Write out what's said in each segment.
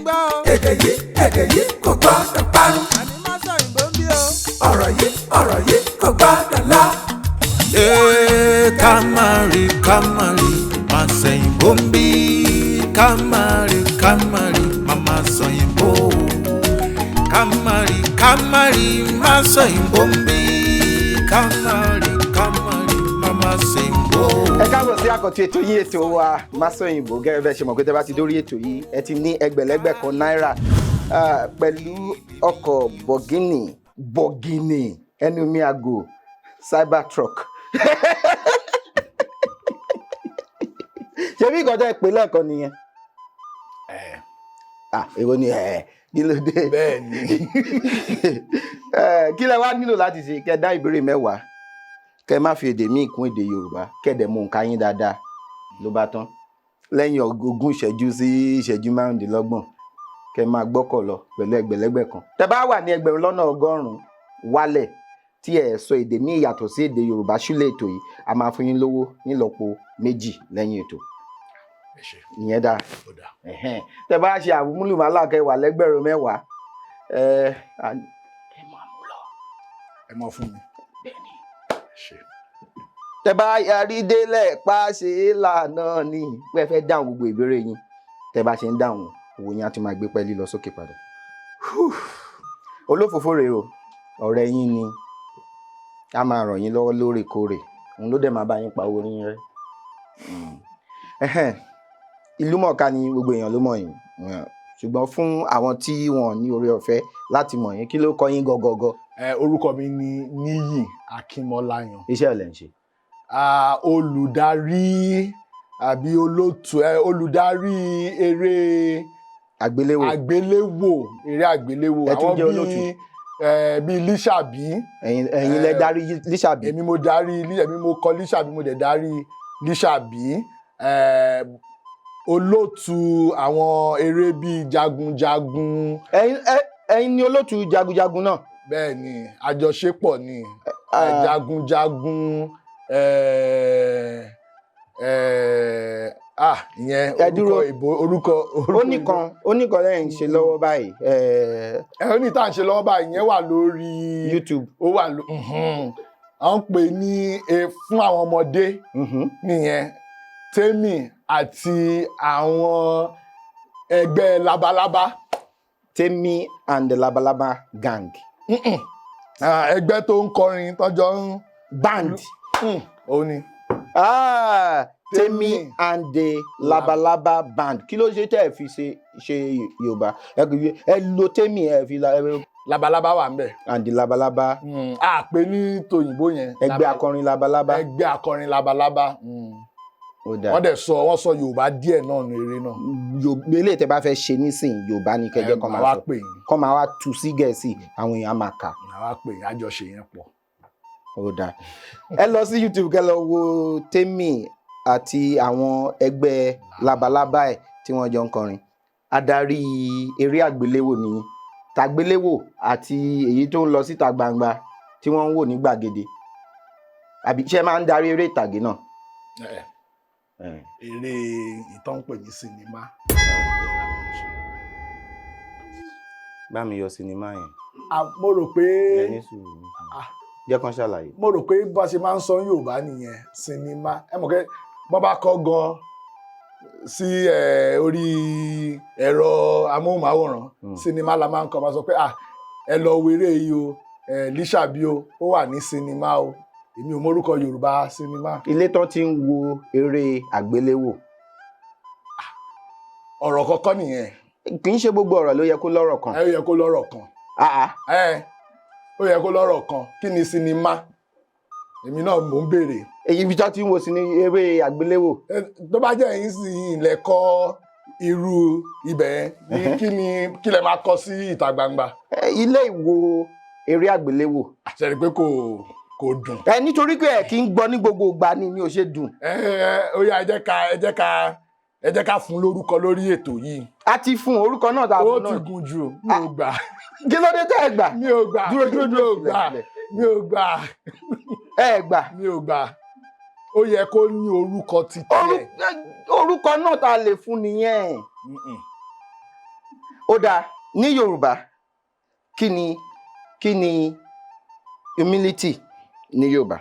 gbọ́ o. èdè yìí kò gbọ́dọ̀ parun. àní Masoyinbo ń bí o. ọ̀rọ̀ yìí kò gbọ́dọ̀ lọ. Kamari Masoyinbo ń bí. Kamari Mama Soyinbo. Kamari Masoyinbo ń bí. Kamari Mama Soyinbo. Ẹ káàbọ̀ sí àkọ́tún ètò yín ètò wa Masoyinbo. Gẹ́gẹ́ bẹ́ẹ̀ ṣe mọ̀ pé tẹ́ bá ti dórí ètò yìí ẹ ti ní ẹgbẹ̀lẹ́gbẹ̀ kan náírà pẹ̀lú ọkọ̀ bọ̀gìnì ẹnu mi àgò Cybertruck. Ṣé bí ìkọjá ìpè lẹ́ẹ̀kan nìyẹn? Èwo ni kí ló dé? Bẹ́ẹ̀ ni. Kí lẹ wá nílò láti ṣe? Kẹ́ dá ìbéèrè mẹ́wàá, kẹ́ má fi èdè míì kún èdè Yorùbá, kẹ́ dẹ̀ mú nǹkan yín dáadáa ló bá tán. Lẹ́yìn ogún ìṣẹ́jú sí ìṣẹ́jú márùndínlọ́gbọ̀n kẹ́ máa gbọ́kọ̀ lọ pẹ̀lú ẹgbẹ̀lẹ́gbẹ̀ kan. Tẹ́ bá wà ní ẹgbẹ̀rún lọ́nà ọgọ́rùn-ún wálẹ̀ tí ẹ sọ èdè míì yàtọ̀ sí èdè Yorùbá ṣúlẹ̀ ètò yìí, a máa fún yín lówó nílọ́po 2 lẹ́yìn ètò. Ìyẹn dáa. Tẹ́ bá ṣe àmúlùmálà kẹ́ wà lẹ́gbẹ̀rún mẹ́wàá ẹ máa mú lọ. Ẹ mọ fún mi. Bẹ́ẹ̀ni. Tẹ́ bá yarí délẹ̀ pàṣẹ ìlànà ni pé ẹ fẹ́ dáhùn gbogbo ìbéèrè yín. Tẹ́ bá ṣe ń dáhùn owó yín á ti máa gbé pẹ́ẹ́lí lọ sókè padà. Olófòfó rèé o, ọ̀rẹ́ yín ni a máa ràn yín lọ́wọ́ lóòrèkóòrè, òun ló dẹ̀ máa bá yín pa owó yín rẹ́. Ìlú mọ̀ọ́ká ni gbogbo èèyàn ló mọ̀ yín, ṣùgbọ́n fún àwọn tí wọn ní oore ọ̀fẹ́ láti mọ̀ yín, kí ló kọ yín gọgọgọ? Orúkọ mi ni Niyi Akinmolayan. Iṣẹ́ ọ̀lẹ́ ń ṣe. Olùdarí àbí olùdarí eré àgbéléwò. Eré àgbéléwò. Ẹ tún jẹ́ olóòtú. Bíi Lísàbí. Ẹ̀yin lẹ darí Lísàbí. Èmi mo kọ Lísàbí, mo dẹ̀ darí Lísàbí. Olóòtú àwọn eré bíi jagunjagun. Ẹ̀yin ni olóòtú jagunjagun náà. Bẹ́ẹ̀ ni, àjọṣepọ̀ ni. Jagunjagun ìyẹn orúkọ oníkan lẹ́yìn ṣe lọ́wọ́ báyìí. Ó ní tá à ń ṣe lọ́wọ́ báyìí, ìyẹn wà lórí YouTube. Ó wà à ń pè ní fún àwọn ọmọdé nìyẹn. Tèmi àti àwọn ẹgbẹ́ labalábá. Tèmi and the Labalaba gang. Ẹgbẹ́ tó ń kọrin tọ́jọ́ ń band. Ó ní. Tèmi and the Labalaba band. Kí ló ṣe tẹ́ ẹ fi ṣe Yorùbá? Ẹ lo Tèmi ẹ fi Labalábá wà ń bẹ̀. And the Labalaba. Pè ní tòyìnbó yẹn. Ẹgbẹ́ akọrin Labalaba. Ẹgbẹ́ akọrin Labalábá. Wọ́n dẹ̀ sọ Yorùbá díẹ̀ náà ní eré náà. Ilé tẹ́ bá fẹ́ ṣe nísìn Yorùbá ní kẹjẹ kan máa sọ. Kọ́ máa wá tu sí Gẹ̀ẹ́sì, àwọn èèyàn máa kà. Àwa pè é, àjọṣe yẹn pọ̀. Ó dáa. Ẹ lọ sí YouTube kẹ́ lọ wo Tèmi àti àwọn ẹgbẹ́ Labalábá ẹ̀ tí wọ́n jọ ń kọrin. Adarí eré àgbéléwò nìyí. Tàgbéléwò àti èyí tó ń lọ síta gbangba tí wọ́n ń wò ní gbàgede. Àbí ṣé máa ń darí eré ìtàgé náà? Eré ìtàn pè ní sinimá. Bá mi yọ sinimá yẹn. Mo rò pé jẹ́ kán ṣàlàyé. Mo rò pé bá ṣe máa ń sọ Yorùbá nìyẹn, sinimá. Ẹ mọ̀ pé bọ́ bá kọ́ gan sí orí ẹ̀rọ amóhùnmáwòrán, sinimá la máa ń kọ́, máa sọ pé ẹ lọ wo eré yìí o, Lísàbí o, ó wà ní sinimá o. Èmi ò mórúkọ Yorùbá sinimá. Ilé tán ti ń wo eré àgbéléwò. Ọ̀rọ̀ kọ́kọ́ nìyẹn. Kì í ṣe gbogbo ọ̀rọ̀ ló yẹ kó lọ́rọ̀ kan. Ó yẹ kó lọ́rọ̀ kan. Ó yẹ kó lọ́rọ̀ kan. Kí ni sinimá? Èmi náà mò ń béèrè. Èyí ibi tó ti ń wo eré àgbéléwò. Tó bá jẹ́ ẹ̀yin sì ilẹ̀ kọ́ irú ibẹ̀ yẹn, kí lẹ máa kọ sí ìta gbangba? Ilé ìwo eré àgbéléwò. Àṣẹ rí pé kò dùn. Nítorí pé ẹ kì í gbọ́ ní gbogbo ìgbà ni ò ṣe dùn. Ó yá ẹ jẹ́ ká fún lórúkọ lórí ètò yìí. A ti fún orúkọ náà tá a fún náà. Ó ti gùn jù, mi ò gbà. Kí ló dé tẹ́ ẹ gbà? Mi ò gbà. Dúró. Mi ò gbà. Ẹ gbà. Mi ò gbà. Ó yẹ kó ní orúkọ títí ẹ̀. Orúkọ náà tá a lè fún nìyẹn. ó dáa ní Yorùbá kí ni humility ní Yorùbá.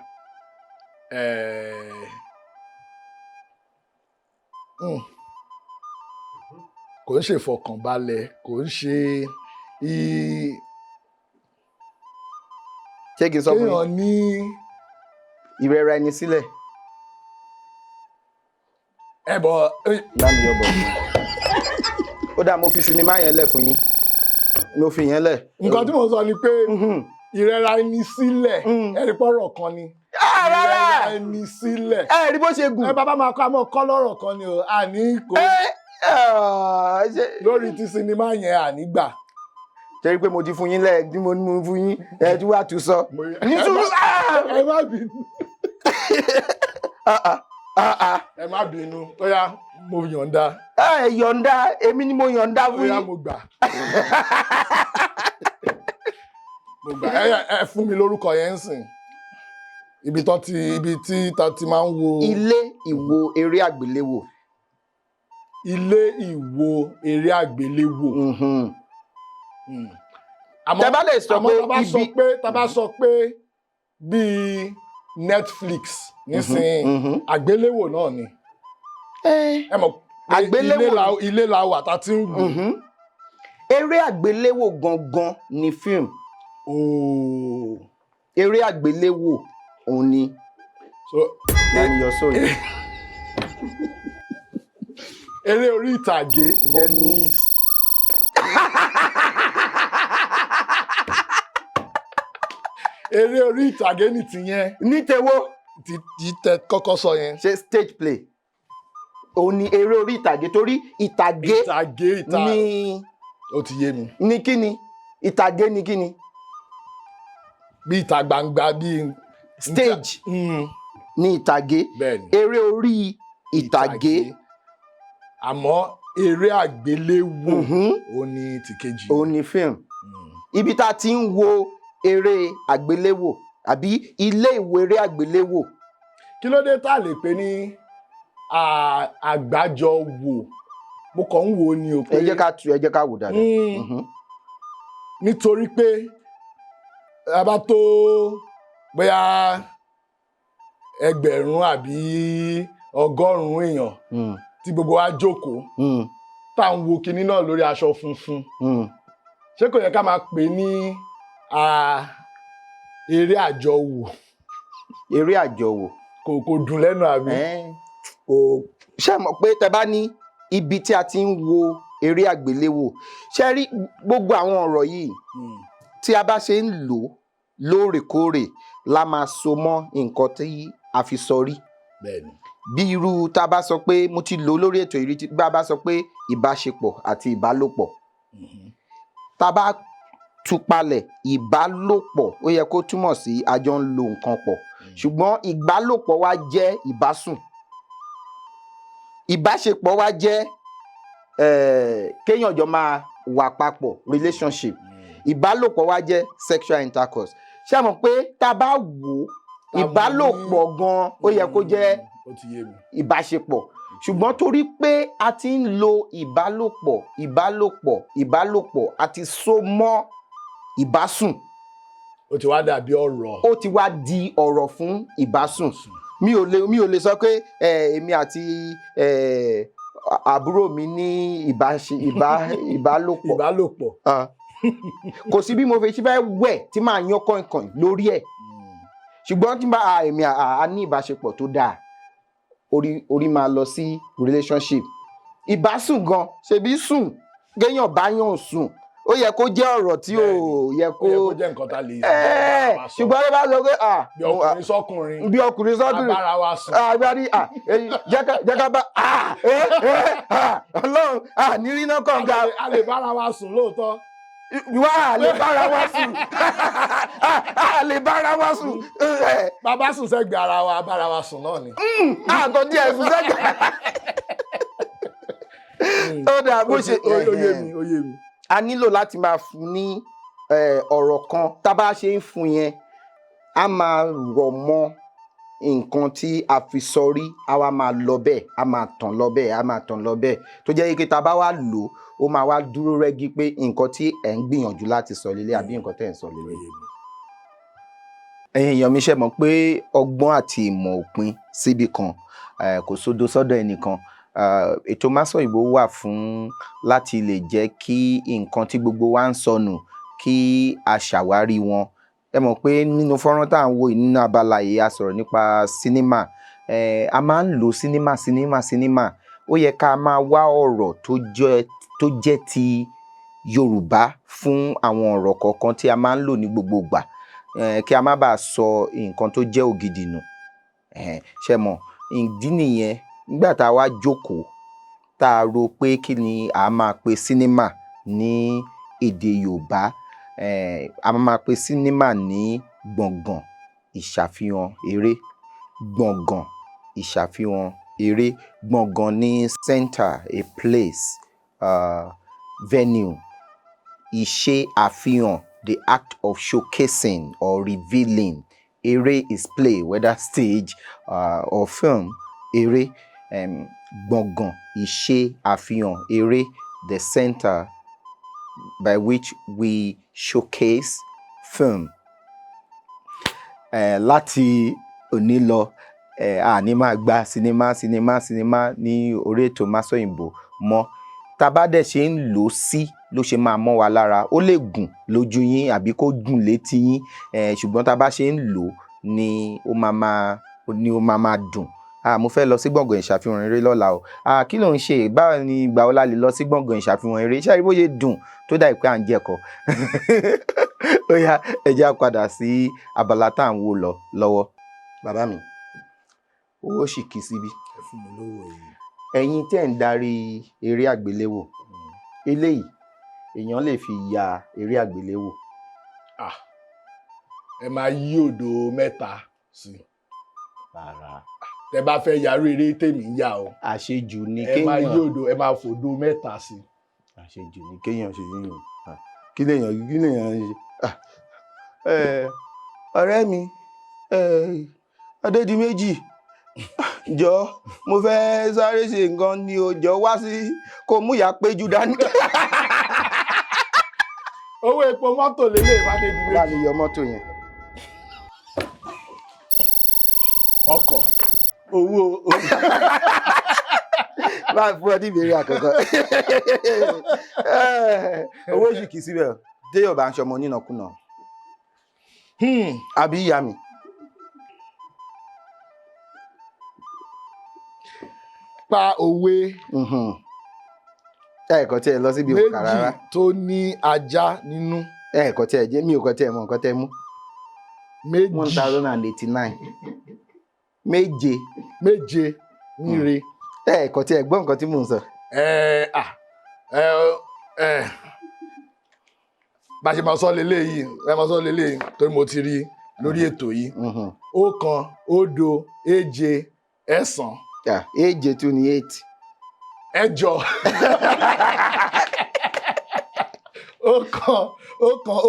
Kò ń ṣe ìfọkànbalẹ̀, kò ń ṣe ṣé kí n sọ fún kéèyàn ní ìrẹ̀ra ẹni sílẹ̀. ẹbọ láàmì ọbọ ó dáa mo fi sinimá yẹn lẹ̀ fún yín mo fi yẹn lẹ̀. nǹkan tí mo sọ ni pé ìrẹ̀ra ẹni sílẹ̀ ẹ̀rí pọ̀rọ̀ kan ni. ìrẹ̀ra ẹni sílẹ̀. rí bó ṣe gùn. bàbá máa kọ́ àmọ́ kọ́ lọ́rọ̀ kan ni o àní kò lórí ti sinimá yẹn àní gbà. torí pé mo ti fún yín lẹ́ẹ̀ tí mo ní mo fún yín ẹ̀ tí wàá tún sọ. ẹ má bínú. ẹ má bínú ó yá mo yọ̀ǹda. yọ̀ǹda èmi ni mo yọ̀ǹda fún yín. ó yá mo gbà. mo gbà ẹ fún mi lórúkọ yẹn ń sìn ibi tí ta ti máa ń wo. ilé ìwo eré àgbéléwò. ilé ìwo eré àgbéléwò. tẹ́ bá lè sọ pé tá bá sọ pé bíi Netflix nísìnyí àgbéléwò náà ni. ẹ mọ̀ ilé la wà tá ti ń wò. eré àgbéléwò gangan ni fíìmù. eré àgbéléwò òun ni. eré orí ìtàgé ìyẹn ni. eré orí ìtàgé ni tìyẹn. ní tewó. ti tẹ kọ́kọ́ sọ yẹn. ṣe stage play òun ni eré orí ìtàgé torí ìtàgé ni. ó ti yé mi. ní kíni ìtàgé ni kíni. bí ìta gbangba bí. stage ní ìtàgé. eré orí ìtàgé. àmọ́ eré àgbéléwò òun ni tìkejì. òun ni fíìmù. ibi tá a ti ń wo eré àgbéléwò àbí ilé ìwé eré àgbéléwò. kí ló dé tá a lè pè ní àgbájọ wò mo kàn ń wo ni o pé. ẹ jẹ́ ká wò dáadáa. nítorí pé a bá tó bóyá ẹgbẹ̀rún àbí ọgọ́rùn-ún èèyàn tí gbogbo wa jókòó tá à ń wo kinní náà lórí aṣọ funfun ṣé kò yẹ ká máa pè ní eré àjọwò. eré àjọwò. kò dùn lẹ́nu àbí. ṣé mọ̀ pé tẹ bá ní ibi tí a ti ń wo eré àgbéléwò ṣe rí gbogbo àwọn ọ̀rọ̀ yìí tí a bá ṣe ń lò lóòrèkóòrè la máa so mọ́ nǹkan tí a fi sọ rí. bẹ́ẹ̀ni. bí irú tá a bá sọ pé mo ti lò lórí ètò ìrí bá a bá sọ pé ìbáṣepọ̀ àti ìbálòpọ̀ tá a bá tú palẹ̀ ìbálòpọ̀ ó yẹ kó túmọ̀ sí a jọ ń lo nǹkan pọ̀ ṣùgbọ́n ìbálòpọ̀ wa jẹ́ ìbásùn ìbáṣepọ̀ wa jẹ́ kéèyàn jọ máa wà papọ̀ relationship ìbálòpọ̀ wa jẹ́ sexual intercourse ṣé mọ̀ pé tá a bá wò ó ìbálòpọ̀ gan ó yẹ kó jẹ́ ìbáṣepọ̀ ṣùgbọ́n torí pé a ti ń lo ìbálòpọ̀ àti so mọ́ ìbásùn ó ti wá dàbí ọ̀rọ̀. ó ti wá di ọ̀rọ̀ fún ìbásùn mi ò lè sọ pé èmi àti àbúrò mi ní ìbálòpọ̀ kò sí bí mo fi fẹ́ wẹ̀ tí màá yán kọ̀ìnkọ̀ìn lórí ẹ̀ ṣùgbọ́n tí bá èmi a ní ìbáṣepọ̀ tó dáa orí máa lọ sí relationship ìbásùn gan ṣebí sùn kéèyàn bá yàn sùn ó yẹ kó jẹ́ ọ̀rọ̀ tí ò yẹ kó jẹ́ nǹkan tá lè sọ ṣùgbọ́n ló bá sọ pé bí ọkùnrin sọ́kùnrin abára wa sùn agbárí jẹ́ ká bá ọlọ́run nírí náà kàn ga a lè bára wa sùn lóòótọ́ wá a lè bára wa sùn a lè bára wa sùn. bàbá sùn sẹ́gbẹ̀ẹ́ ara wa bára wa sùn náà ni. àtọ̀ díẹ̀ sùn sẹ́gbẹ̀ẹ́. ó dà bó ṣe ó yé mi. a nílò láti máa fún ní ọ̀rọ̀ kan tá a bá ṣe ń fún yẹn a máa rọ̀ mọ́ nǹkan tí a fi sọrí á wá máa lọ bẹ́ẹ̀ á máa tàn lọ bẹ́ẹ̀ á máa tàn lọ bẹ́ẹ̀ tó jẹ́ pé tá a bá wá lò ó máa wá dúró rẹ́gí pé nǹkan tí ẹ̀ ń gbìyànjú láti sọ lélẹ̀ àbí nǹkan tẹ́ ẹ̀ ń sọ lélẹ̀. ẹ̀yin èèyàn mi ṣe mọ̀ pé ọgbọ́n àti ìmọ̀ òpin síbi kan kò sódo sọ́dọ̀ ẹnìkan. Ètò Masoyinbo wà fún láti lè jẹ́ kí nǹkan tí gbogbo wa ń sọnù kí a ṣàwárí wọn. Ẹ mọ̀ pé nínú fọ́nrán tá à ń wò yìí nínú abala yìí a sọ̀rọ̀ nípa sinimá. A máa ń lo sinimá. Ó yẹ ká máa wá ọ̀rọ̀ tó jẹ́ ti Yorùbá fún àwọn ọ̀rọ̀ kọ̀ọ̀kan tí a máa ń lò ní gbogbo ìgbà kí a má bàa sọ nǹkan tó jẹ́ ògidì nù. Ṣé mọ̀ ìdí nìyẹn nígbà tá a wá jókòó tá a rò pé kí ni a máa pe sinimá ní èdè Yorùbá. A máa pe sinimá ní gbọ̀ngàn ìṣàfihàn eré. Gbọ̀ngàn ìṣàfihàn eré. Gbọ̀ngàn ní center, a place, venue. Ìṣe àfihàn, the act of showcasing or revealing. Eré is play, whether stage or film. Eré. Gbọ̀ngàn ìṣe àfihàn eré, the center by which we showcase film. Láti òní lọ a ní máa gba sinimá ní orí ètò Masoyinbo mọ́. Tá bá dẹ̀ ṣe ń lò ó sí ló ṣe máa mọ́ wa lára. Ó lè gùn lójú yín àbí kó gùn létí yín ṣùgbọ́n tá bá ṣe ń lò ó ni ó máa dùn. Mo fẹ́ lọ sí gbọ̀ngàn ìṣàfihàn eré lọ́la o. Kí ló ń ṣe? Báwo ni ìgbà wo la lè lọ sí gbọ̀ngàn ìṣàfihàn eré? Ṣé àríwó yé dùn tó dà pé à ń jẹ̀kọ? Ó yá ẹ jẹ́ á padà sí abala tá à ń wò lọ́wọ́. Bàbá mi, owó sì kì í síbí. Ẹ fún mi lówó yìí. Ẹ̀yin tẹ́ ń darí eré àgbéléwò eléyìí èèyàn lè fi ya eré àgbéléwò. Ẹ máa yí òdo mẹ́ta sí i. Rárá. Tẹ bá fẹ́ yarú eré tèmi ń yà o. Àṣejù ni ẹ máa yí òdo, ẹ máa fòdo mẹ́ta sí i. Àṣejù ni kéèyàn ṣe yíyan. Kí lèèyàn ṣe? Ọ̀rẹ́ mi Adédìméjì jọ mo fẹ́ sáré ṣe nǹkan ni o jọ wá sí kó mú ìyá péjú dání. Owó epo mọ́tò lélẹ̀ Adédìméjì. Bá mi yọ mọ́tò yẹn. Ọkọ̀ owó. Máa fún ọ ní ìbéèrè àkọ́kọ́. Owó sì kì í síbẹ̀ téèyàn bá ń ṣọmọ nínàkúnà. Àbí ìyá mi. Pa òwe. Ẹ̀ẹ̀kan tí ẹ lọ síbi òkà rárá. Méjì tó ní ajá nínú. Ẹ̀ẹ̀kan tí ẹ jẹ́ mi ò kọ́ tí ẹ mọ nǹkan tẹ́ mú. Méjì. 1089. Méje níre. Ẹ̀ẹ̀kan tí ẹ gbọ́ nǹkan tí mò ń sọ. Bá ṣe máa sọ leléyìí torí mo ti rí lórí ètò yìí. 1 òdo 7 ẹ̀sán. Èje tún ni 8. Ẹ̀jọ. 1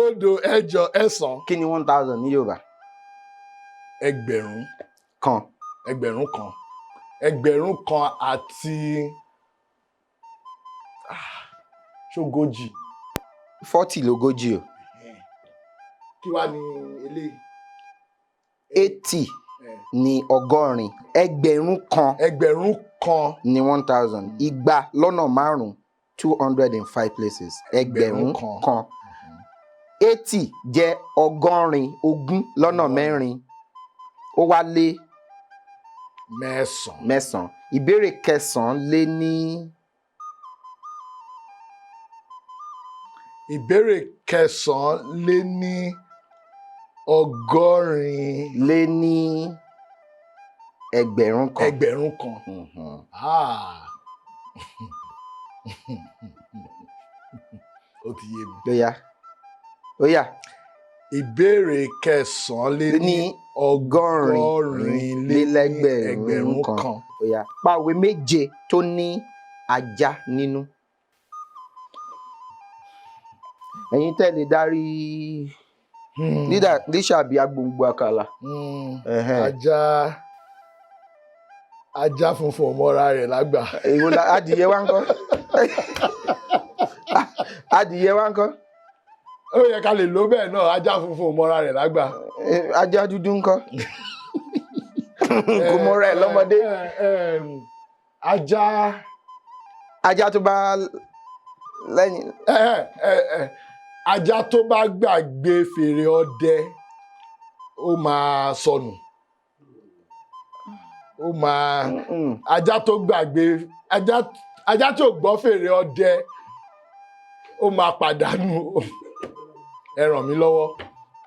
òdo 7 ẹ̀sán. Kí ni 1000 ní Yorùbá? Ẹgbẹ̀rún kan. Ẹgbẹ̀rún kan àti ṣógójì. 40 lógójì o. Kí wá ní eléyìí? 80 ní ọgọ́rin. Ẹgbẹ̀rún kan ní 1000. Igba lọ́nà márùn-ún 205 places. Ẹgbẹ̀rún kan. 80 jẹ́ ọgọ́rin ogún lọ́nà mẹ́rin. Ó wá lé mẹ́sàn-án. Ìbéèrè kẹsàn-án lé ní. Ìbéèrè kẹsàn-án lé ní ọgọ́rin. Lé ní ẹgbẹ̀rún kan. Ó ti yé mi. Ó yá. Ìbéèrè kẹsàn-án lé ní ọgọ́rin lé lẹ́gbẹ̀rún kan. Ó yá. Pa òwe méje tó ní ajá nínú. Ẹ̀yin tẹ́ lè darí Líṣà bí agbóngbò àkàlà. Ajá funfun mọ́ra rẹ̀ lágbà. Èwo la adìyẹ wá ń kọ́? Adìyẹ wá ń kọ́? Ó yẹ ká lè lò bẹ́ẹ̀ náà, ajá funfun mọ́ra rẹ̀ lágbà. Ajá dúdú ń kọ́? Kò mọ́ra ẹ̀ lọ́mọdé. Ajá tó bá lẹ́yìn. Ajá tó bá gbàgbé fèrè ọdẹ ó máa sọnù. Ajá tó gbàgbé ajá tí ò gbọ́ fèrè ọdẹ ó máa pàdánù. Ẹ ràn mí lọ́wọ́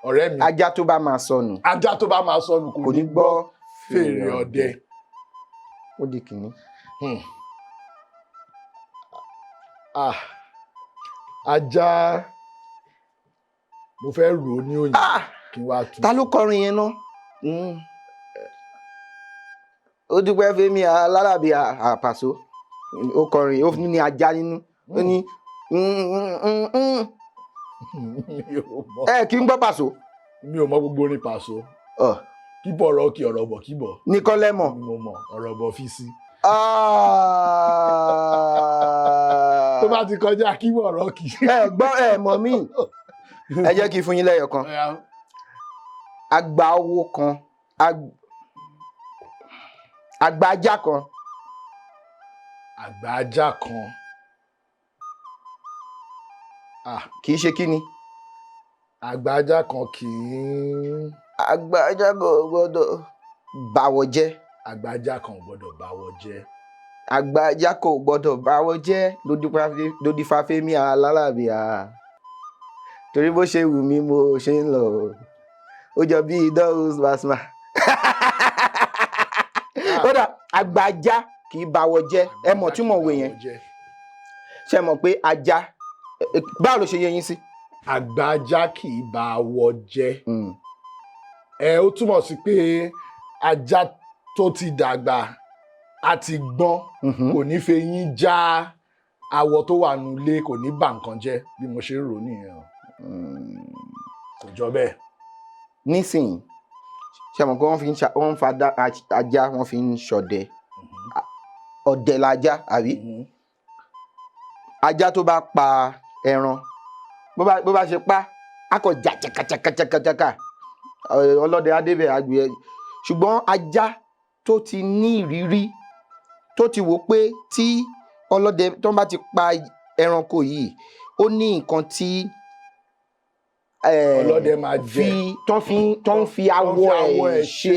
ọ̀rẹ́ mi. Ajá tó bá máa sọnù. Ajá tó bá máa sọnù kò ní gbọ́ fèrè ọdẹ. Ó di kìíní. Ajá mo fẹ́ rò ó ní òyìnbó kí n wá tu. Ta ló kọrin yẹn náà? Ó dúpẹ́ Fẹ́mi Aláràbí Àpàṣọ. Ó kọrin, ó ní ajá nínú. Ó ní kí n gbọ́ Pàṣọ. Mi ò mọ gbogbo orin Pàṣọ. Kíbọ̀ ọ̀rọ̀ kí ọ̀rọ̀ bọ̀ kíbọ̀. Nìkan lẹ́mọ̀. Mo mọ̀ ọ̀rọ̀ bọ̀ fi sí. Tó bá ti kọjá kíbọ̀ ọ̀rọ̀ kì. Gbọ́ mọ̀ mí. Ẹ jẹ́ kí n fún yín lẹ́yọ̀ kan. Àgbà owó kan. Àgbà ajá kan. Àgbà ajá kan. Kì í ṣe kí ni? Àgbà ajá kan kì í. Àgbà ajá kan ò gbọ́dọ̀ báwọ̀ jẹ́. Àgbà ajá kan ò gbọ́dọ̀ báwọ̀ jẹ́. Àgbà ajá kan ò gbọ́dọ̀ báwọ̀ jẹ́ lódì Fáfẹ́mi Aláràbí. Torí bó ṣe wù mí mo ṣe ń lọ. Ó jọ bí idọ́rùs basma. Kódà àgbà ajá kì í báwọ̀ jẹ́. Ẹ mọ̀ tí mo wé yẹn. Ṣé mọ̀ pé ajá báwo ló ṣe yé yín sí? Àgbà ajá kì í báwọ̀ jẹ́. Ó túmọ̀ sí pé ajá tó ti dàgbà àti gbọ́n kò ní fẹ́ yín já awọ tó wà nulẹ̀, kò ní bà nǹkan jẹ́ bí mo ṣe rò nìyẹn. Kò jọ bẹ́ẹ̀. Nísìnyí ṣé mọ̀ pé wọ́n fa ajá wọ́n fi ń ṣọdẹ. Ọdẹ lajá àbí? Ajá tó bá pa ẹran bó bá ṣe pa á kọ jà jàkàjàkàjàkà ọlọ́dẹ adébẹ̀ àgbẹ̀. Ṣùgbọ́n ajá tó ti ní ìrírí tó ti wò pé tí ọlọ́dẹ tó bá ti pa ẹranko yìí ó ní nǹkan tí ọlọ́dẹ máa jẹ tó ń fi awọ ẹ̀ ṣe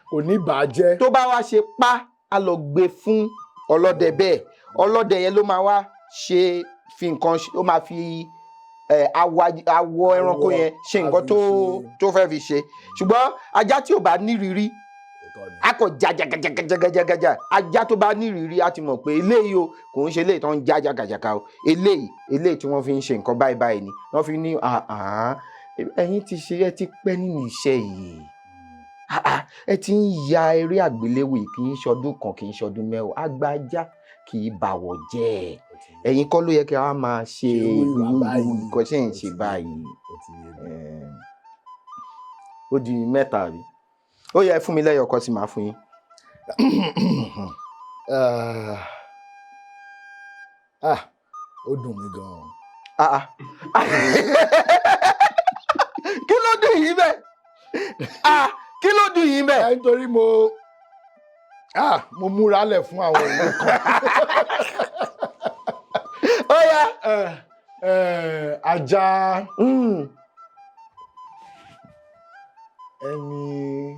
kò ní bàjẹ́. Tó bá wá ṣe pa á lọ gbé fún ọlọ́dẹ bẹ́ẹ̀. Ọlọ́dẹ yẹn ló máa wá ṣe fi nǹkan ó máa fi awọ ẹranko yẹn ṣe nǹkan tó fẹ́ fi ṣe. Ṣùgbọ́n ajá tí ò bá nírírí a kò jàjàgàjàgàjàgàjà. Ajá tó bá nírírí a ti mọ̀ pé eléyìí o kò ń ṣe eléyìí tó ń jàjàgàjàgà o. Eléyìí tí wọ́n fi ń ṣe nǹkan báyìí ni wọ́n fi ní ẹ̀yin ti ṣe ẹ ti pẹ́ nínú iṣẹ́ yìí. Ẹ ti ń ya eré àgbéléwò kì í ṣọdún kan kì í ṣọdún mẹ́wàá. Àgbà ajá kì í báwọ̀ jẹ́. Ẹ̀yin kọ́ ló yẹ kí a máa ṣe nǹkan ṣe ń ṣe báyìí. Ó di mẹ́ta rí. Ó yẹ fún mi lẹ́yọ̀ kan tí màá fún yín. Ó dùn mí gan-an. Kí ló dùn yín bẹ́ẹ̀? Kí ló dùn yín bẹ́ẹ̀? Nítorí mo múra lẹ̀ fún àwọn ìwé kan. Ó yá. Ajá ẹni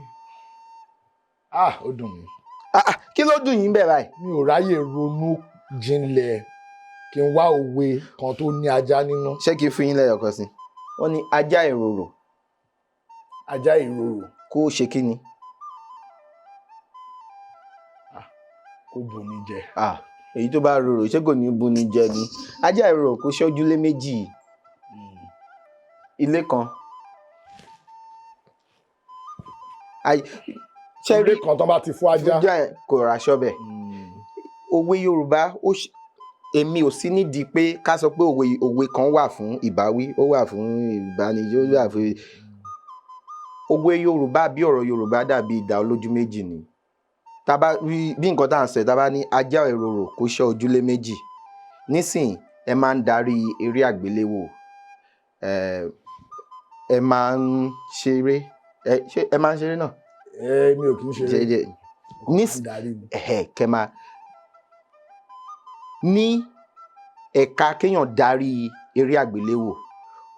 ó dùn mí. Kí ló dùn yín bẹ́ẹ̀ báyìí? Mi ò ráyè ronú jinlẹ̀ kí n wá òwe kan tó ní ajá nínú. Ṣé kí n fún yín lẹ́yọ̀ kan sí? Wọ́n ní ajá ìrorò. Ajá ìrorò. Kó ṣe kí ni? Kó buni jẹ. Èyí tó bá rorò ṣé kò ní buni jẹ ni? Ajá ìrorò kó ṣojúlé méjì. Ilé kan. Ilé kan tó bá ti fún ajá. Kò raṣọ bẹ̀. Òwe Yorùbá èmi ò sí nídìí pé ká sọ pé òwe kan wà fún ìbáwí, ó wà fún ìbánijó, ó wà fún òwe Yorùbá bí ọ̀rọ̀ Yorùbá dàbí idà olójú méjì ni tábà bí nǹkan tá à ń sọ tábà ní ajá ìrorò kó ṣọ́ ojúlé méjì nísìn ẹ máa ń darí eré àgbéléwò ẹ máa ń ṣeré ẹ máa ń ṣeré náà. Mi ò kì í ṣeré kẹ máa ní ẹ̀ka kéèyàn darí eré àgbéléwò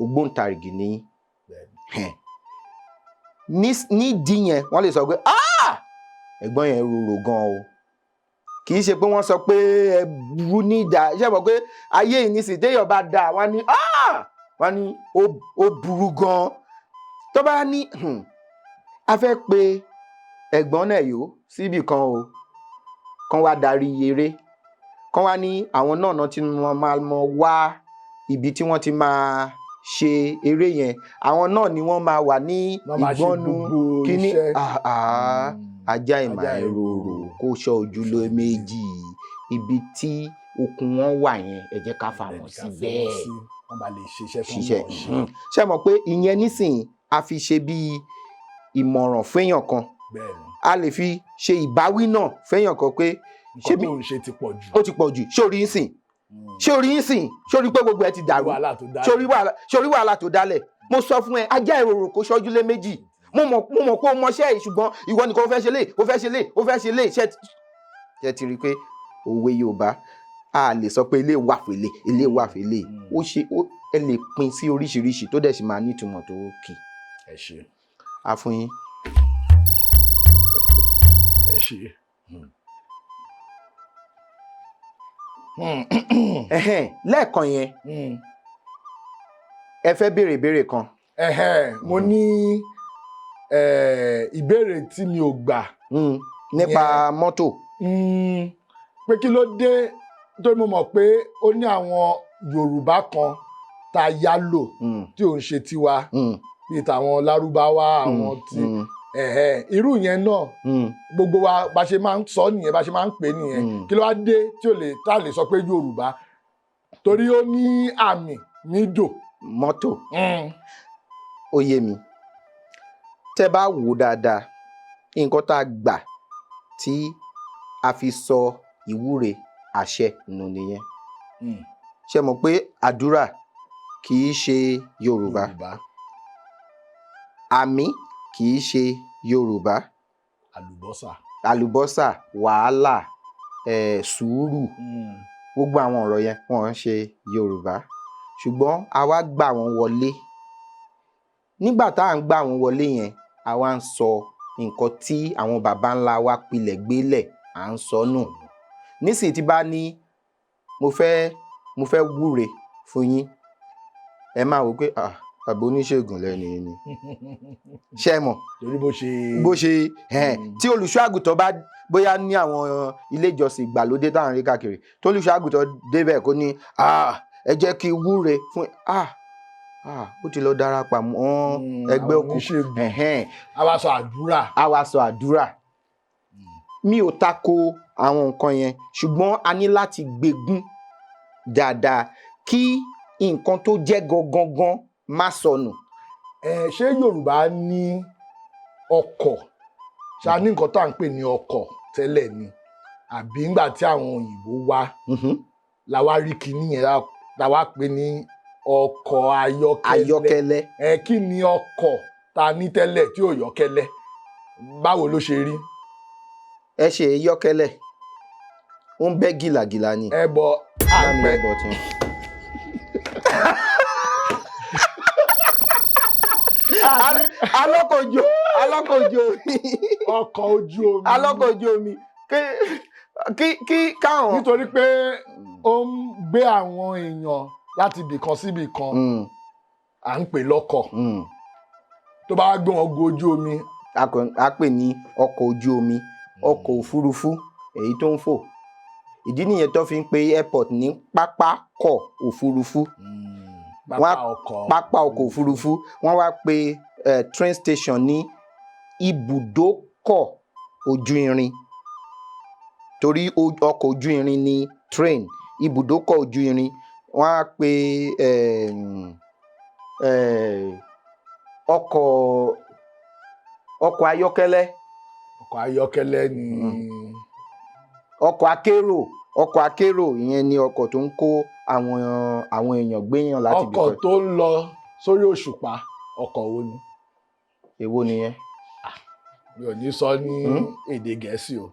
ògbóǹtarìgì nídìí yẹn wọ́n lè sọ pé ẹ̀gbọ́n yẹn rorò gan o kì í ṣe pé wọ́n sọ pé ẹ burú ní ìdá ṣe mọ̀ pé ayé ìnísìn téèyàn bá dà wọ́n ní ó burú gan tó bá ní a fẹ́ pe ẹ̀gbọ́n náà yó síbì kan o kan wá darí eré kan wá ní àwọn náà tí wọ́n máa mọ wá ibi tí wọ́n ti máa ṣe eré yẹn àwọn náà ni wọ́n máa wà ní ìgbọ́nu kíní ajá ìmà ìrorò kó ṣọ́ ojúlé méjì ibi tí okùn wọn wà yẹn ẹ jẹ́ ká fà wọ́n sí bẹ́ẹ̀ wọ́n bá lè ṣiṣẹ́ ṣe mọ̀ pé ìyẹn nísìnyí a fi ṣe bí ìmọ̀ràn fẹ́yàn kan a lè fi ṣe ìbáwí náà fẹ́yàn kan pé ṣé bí òun ṣe ti pọ̀ jù ó ti pọ̀ jù ṣé orí yín sìn ṣé orí pé gbogbo ẹ ti dàrú ṣé orí wàhálà tó dálẹ̀ mo sọ fún ẹ ajá ìrorò kó ṣọ́júlé méjì mo mọ̀ pé o mọṣẹ́ yìí ṣùgbọ́n ìwọ nìkan ó fẹ́ ṣe lè ṣe ti rí i pé òwe Yorùbá a lè sọ pé ilé wà fèlè ó ṣe ẹ lè pín sí oríṣiríṣi tó dẹ̀ sì máa nítumọ̀ tó kì. ẹ ṣe a fún yín. ẹ ṣe. lẹ́ẹ̀kan yẹn ẹ fẹ́ béèrè ìbéèrè kan. mo ní ìbéèrè tí mi ò gbà. nípa mọ́tò. pé kí ló dé tó mo mọ̀ pé ó ní àwọn Yorùbá kan tá a yá lò tí ò ń ṣe tiwa bíi tàwọn Lárúbáwá àwọn tí irú yẹn náà gbogbo wa bá ṣe máa ń sọ nìyẹn bá ṣe máa ń pè nìyẹn kí ló wá dé tí ò lè tá a lè sọ pé Yorùbá torí ó ní àmì mídò. mọ́tò ó yé mi tẹ́ bá wò dáadáa nǹkan tá a gbà tí a fi sọ ìwúre àṣẹ nù nìyẹn ṣe mọ̀ pé àdúrà kì í ṣe Yorùbá àmì kì í ṣe Yorùbá àlùbọ́sà wàhálà sùúrù gbogbo àwọn ọ̀rọ̀ yẹn wọ́n ń ṣe Yorùbá ṣùgbọ́n a wá gbà wọ́n wọlé nígbà tá à ń gbà wọ́n wọlé yẹn a wá ń sọ nǹkan tí àwọn baba ńlá wa pilẹ̀ gbélẹ̀ à ń sọ nù nísìnyí tí bá ní mo fẹ́ wúre fún yín ẹ máa wò pé àbò oníṣègùn lẹ́nu yìí ni ṣe mọ̀ torí bó ṣe tí olùṣọ́ àgùntàn bá bóyá ní àwọn ilé ìjọsìn ìgbàlódé táwọn rí káàkiri tó olùṣọ́ àgùntàn débẹ̀ kó ní ẹ jẹ́ kí wúre fún ó ti lọ darapọ̀ mọ́ ẹgbẹ́ òkùnkùn a wá sọ àdúrà mi ò tako àwọn nǹkan yẹn ṣùgbọ́n a ní láti gbégún dáadáa kí nǹkan tó jẹ́ gangan má sọnù. ṣé Yorùbá ní ọkọ̀ ṣá ní nǹkan tá à ń pè ní ọkọ̀ tẹ́lẹ̀ ni àbí ńgbà tí àwọn òyìnbó wá làwa rí kinní yẹn làwa pè ní ọkọ̀ ayọ́kẹ́lẹ́. Kí ni ọkọ̀ ta ní tẹ́lẹ̀ tí ò yọ́kẹ́lẹ́ báwo ló ṣe rí. ẹ ṣe yọ́kẹ́lẹ́ ó ń bẹ́ gìlàgìlà ni. ẹ bọ àgbẹ̀ alọ́kọ̀ọ́jú omi. ọkọ̀ ojú omi. alọ́kọ̀ọ́jú omi kí káwọn. nítorí pé ó ń gbé àwọn èèyàn láti ibì kan síbì kan à ń pè lọ́kọ̀ tó bá gbé wọn go ojú omi. a pè ní ọkọ̀ ojú omi ọkọ̀ òfurufú èyí tó ń fò ìdí nìyẹn tó fi ń pe airport ní pápákọ̀ òfurufú pápá ọkọ̀ òfurufú wọ́n wá pe train station ní ibùdókọ̀ ojú irin torí ọkọ̀ ojú irin ní train ibùdókọ̀ ojú irin wọ́n á pe ọkọ̀ ọkọ̀ ayọ́kẹ́lẹ́. ọkọ̀ ayọ́kẹ́lẹ́ ni. ọkọ̀ akérò ìyẹn ni ọkọ̀ tó ń kó àwọn èèyàn gbéyàn láti ibì kan. ọkọ̀ tó ń lọ sórí òṣùpá ọkọ̀ wo ni. èwo nìyẹn. mi ò ní sọ ní èdè gẹ̀ẹ́sì o.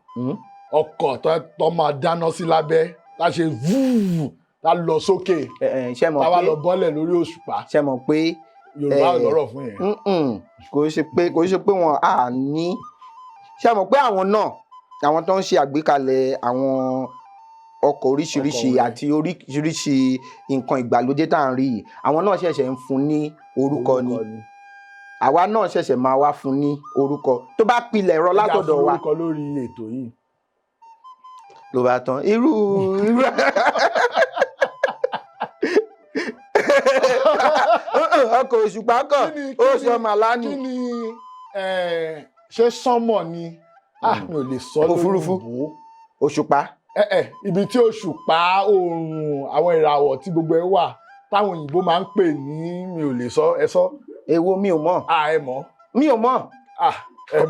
ọkọ̀ tó máa dáná sí lábẹ́ tá ṣe vúù tá lọ sókè táwa lọ bọ́lẹ̀ lórí òṣùpá. ṣe mọ̀ pé Yorùbá ò lọ́rọ̀ fún yẹn. kò ṣe pé wọn à ní. ṣe mọ̀ pé àwọn tó ń ṣe àgbékalẹ̀ àwọn ọkọ̀ oríṣiríṣi àti oríṣiríṣi nǹkan ìgbàlódé tá à ń rí yìí àwọn náà ṣẹ̀ṣẹ̀ ń fún ní orúkọ ni àwa náà ṣẹ̀ṣẹ̀ máa wá fún ní orúkọ tó bá pilẹ̀ ẹ̀rọ látọ̀dọ̀ wa. orúkọ lórí ètò yìí. ló bá tán irú ọkọ̀ òṣùpá kọ̀ oṣù ọmọláni. kí ni ṣé sánmọ̀ ni mi ò lè sọ lórí òfurufú òṣùpá. ibi tí òṣùpá oòrùn àwọn ìràwọ̀ tí gbogbo ẹ wà táwọn òyìnbó máa ń pè ní mi ò lè sọ ẹ sọ. èwo mi ò mọ̀. ẹ mọ̀. mi ò mọ̀.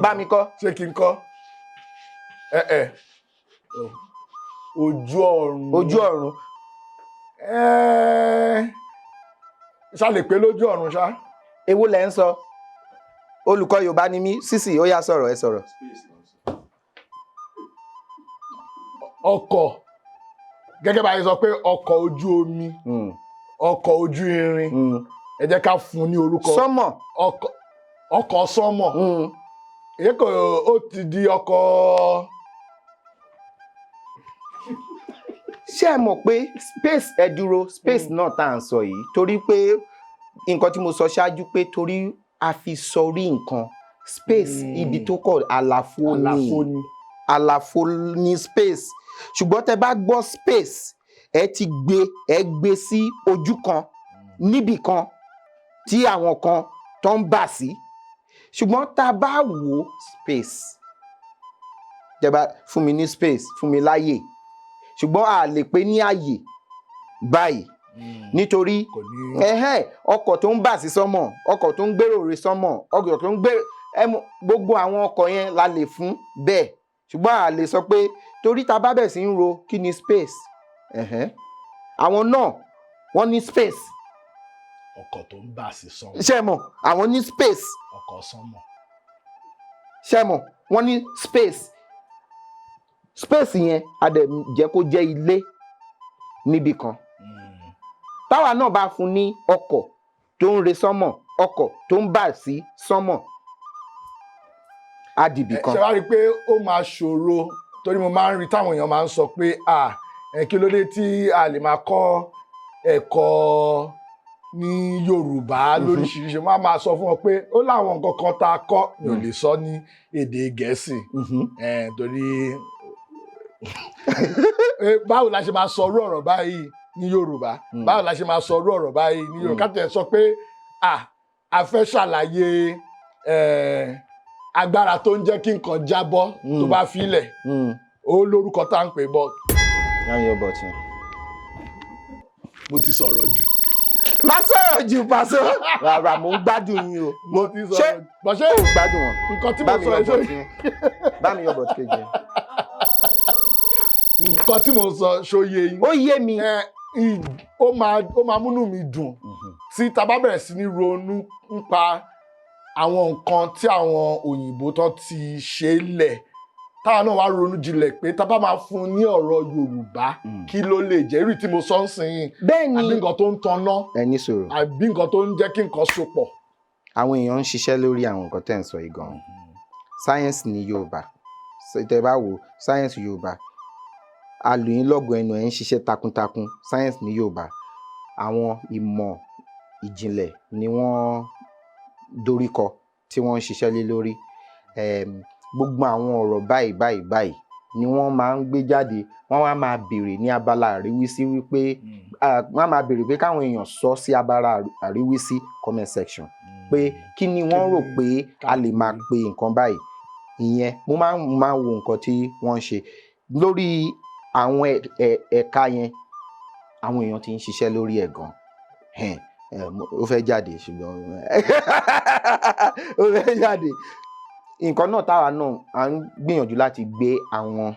bá mi kọ́. ṣé kí n kọ́. ojú ọ̀run. ojú ọ̀run. ṣá lè pé lójú ọ̀run ṣá. èwo lẹ ń sọ olùkọ́ Yorùbá ni mí sísì ó yá sọ̀rọ̀ ẹ sọ̀rọ̀. ọkọ̀ gẹ́gẹ́ bá yẹ sọ pé ọkọ̀ ojú omi ọkọ̀ ojú irin ẹ jẹ́ ká fún ní orúkọ. sọ́mọ̀. ọkọ̀ sọ́mọ̀ èyí kò ó ti di ọkọ̀. ṣé ẹ mọ̀ pé space ẹ dúró space náà tá à ń sọ yìí torí pé nǹkan tí mo sọ ṣáájú pé torí a fi sọrí nǹkan space ibi tó kọ àlàfo ní space ṣùgbọ́n tẹ bá gbọ́ space ẹ gbé sí ojú kan níbì kan tí àwọn kan tó ń bà sí ṣùgbọ́n tá a bá wò space tẹ bá fún mi ní space fún mi láyè ṣùgbọ́n a lè pè ní àyè báyìí nítorí ọkọ̀ tó ń bà sí sánmọ̀ ọkọ̀ tó ń gbèrò rè sánmọ̀ ọkọ̀ tó ń gbèrò gbogbo àwọn ọkọ̀ yẹn la lè fún bẹ́ẹ̀ ṣùgbọ́n a lè sọ pé torí ta bá bẹ̀ sí ń ro kí ni space àwọn náà wọ́n ní space. ọkọ̀ tó ń bà sí sánmọ̀. ṣé mọ̀ àwọn ní space. ọkọ̀ sánmọ̀. ṣé mọ̀ wọ́n ní space. space yẹn a dẹ̀ jẹ́ kó jẹ́ ilé níbì kan. táwa náà bá fún ní ọkọ̀ tó ń re sánmọ̀ ọkọ̀ tó ń bà sí sánmọ̀ á dìbì kan. ṣe wá rí i pé ó máa ṣòro torí mo máa ń rí táwọn èèyàn máa ń sọ pé kí ló dé tí a lè máa kọ́ ẹ̀kọ́ ní Yorùbá lóríṣiríṣi wọ́n á máa sọ fún wọn pé ó láwọn nǹkan kan tá a kọ́ mi ò lè sọ ní èdè Gẹ̀ẹ́sì torí báwo la ṣe máa sọ orú ọ̀rọ̀ báyìí ní Yorùbá báwo la ṣe máa sọ orú ọ̀rọ̀ báyìí ní Yorùbá ká tẹ̀ sọ pé a fẹ́ ṣàlàyé agbára tó ń jẹ́ kí nǹkan jábọ́ tó bá filẹ̀ ó lórúkọ tá à ń pè bọ́. mo ti sọ̀rọ̀ jù. má sọ̀rọ̀ jù pàṣẹ. rárá mo ń gbádùn yín o. mo ti sọ̀rọ̀ jù. ṣé o gbádùn wọn. nǹkan tí mo sọ ẹ sórí. bá mi yọ̀bọ̀ kejì. nǹkan tí mo sọ ṣóyè yín. ó yé mi. ó máa múnú mi dùn tí tá bá bẹ̀rẹ̀ sí ní ronú nípa àwọn nǹkan tí àwọn òyìnbó tó ti ṣe lẹ̀ táwọn náà wá ronú jinlẹ̀ pé tá bá máa fún ní ọ̀rọ̀ Yorùbá kí ló lè jẹ́ irú tí mo sọ ń sìn yín bẹ́ẹ̀ni àbí nǹkan tó ń tanná ẹni sọ̀rọ̀ àbí nǹkan tó ń jẹ́ kí nǹkan sopọ̀. àwọn èèyàn ń ṣiṣẹ́ lórí àwọn nǹkan tẹ́ ń sọ yìí gan-an sáyẹ́nsì ní Yorùbá tẹ́ bá wò sáyẹ́nsì Yorùbá alòyìn lọ́gọ̀ ẹnu ẹ̀ ń ṣiṣẹ́ takuntakun sáyẹ́nsì ní Yorùbá àwọn ìmọ̀ ìjìnlẹ̀ ni wọ́n doríkọ tí wọ́n ń ṣiṣẹ́ lé lórí gbogbo àwọn ọ̀rọ̀ báyìí ni wọ́n máa ń gbé jáde wọ́n wá máa béèrè ní abala àríwísí wípé wọ́n máa béèrè pé káwọn èèyàn sọ sí abala àríwísí comment section pé kí ni wọ́n rò pé a lè máa pe nǹkan báyìí ìyẹn mo máa ń wo nǹkan tí wọ́n ń ṣe lórí àwọn ẹ̀ka yẹn àwọn èèyàn ti ń ṣiṣẹ́ lórí ẹ̀ gan ó fẹ́ jáde ṣùgbọ́n ó fẹ́ jáde nǹkan náà táwa náà à ń gbìyànjú láti gbé àwọn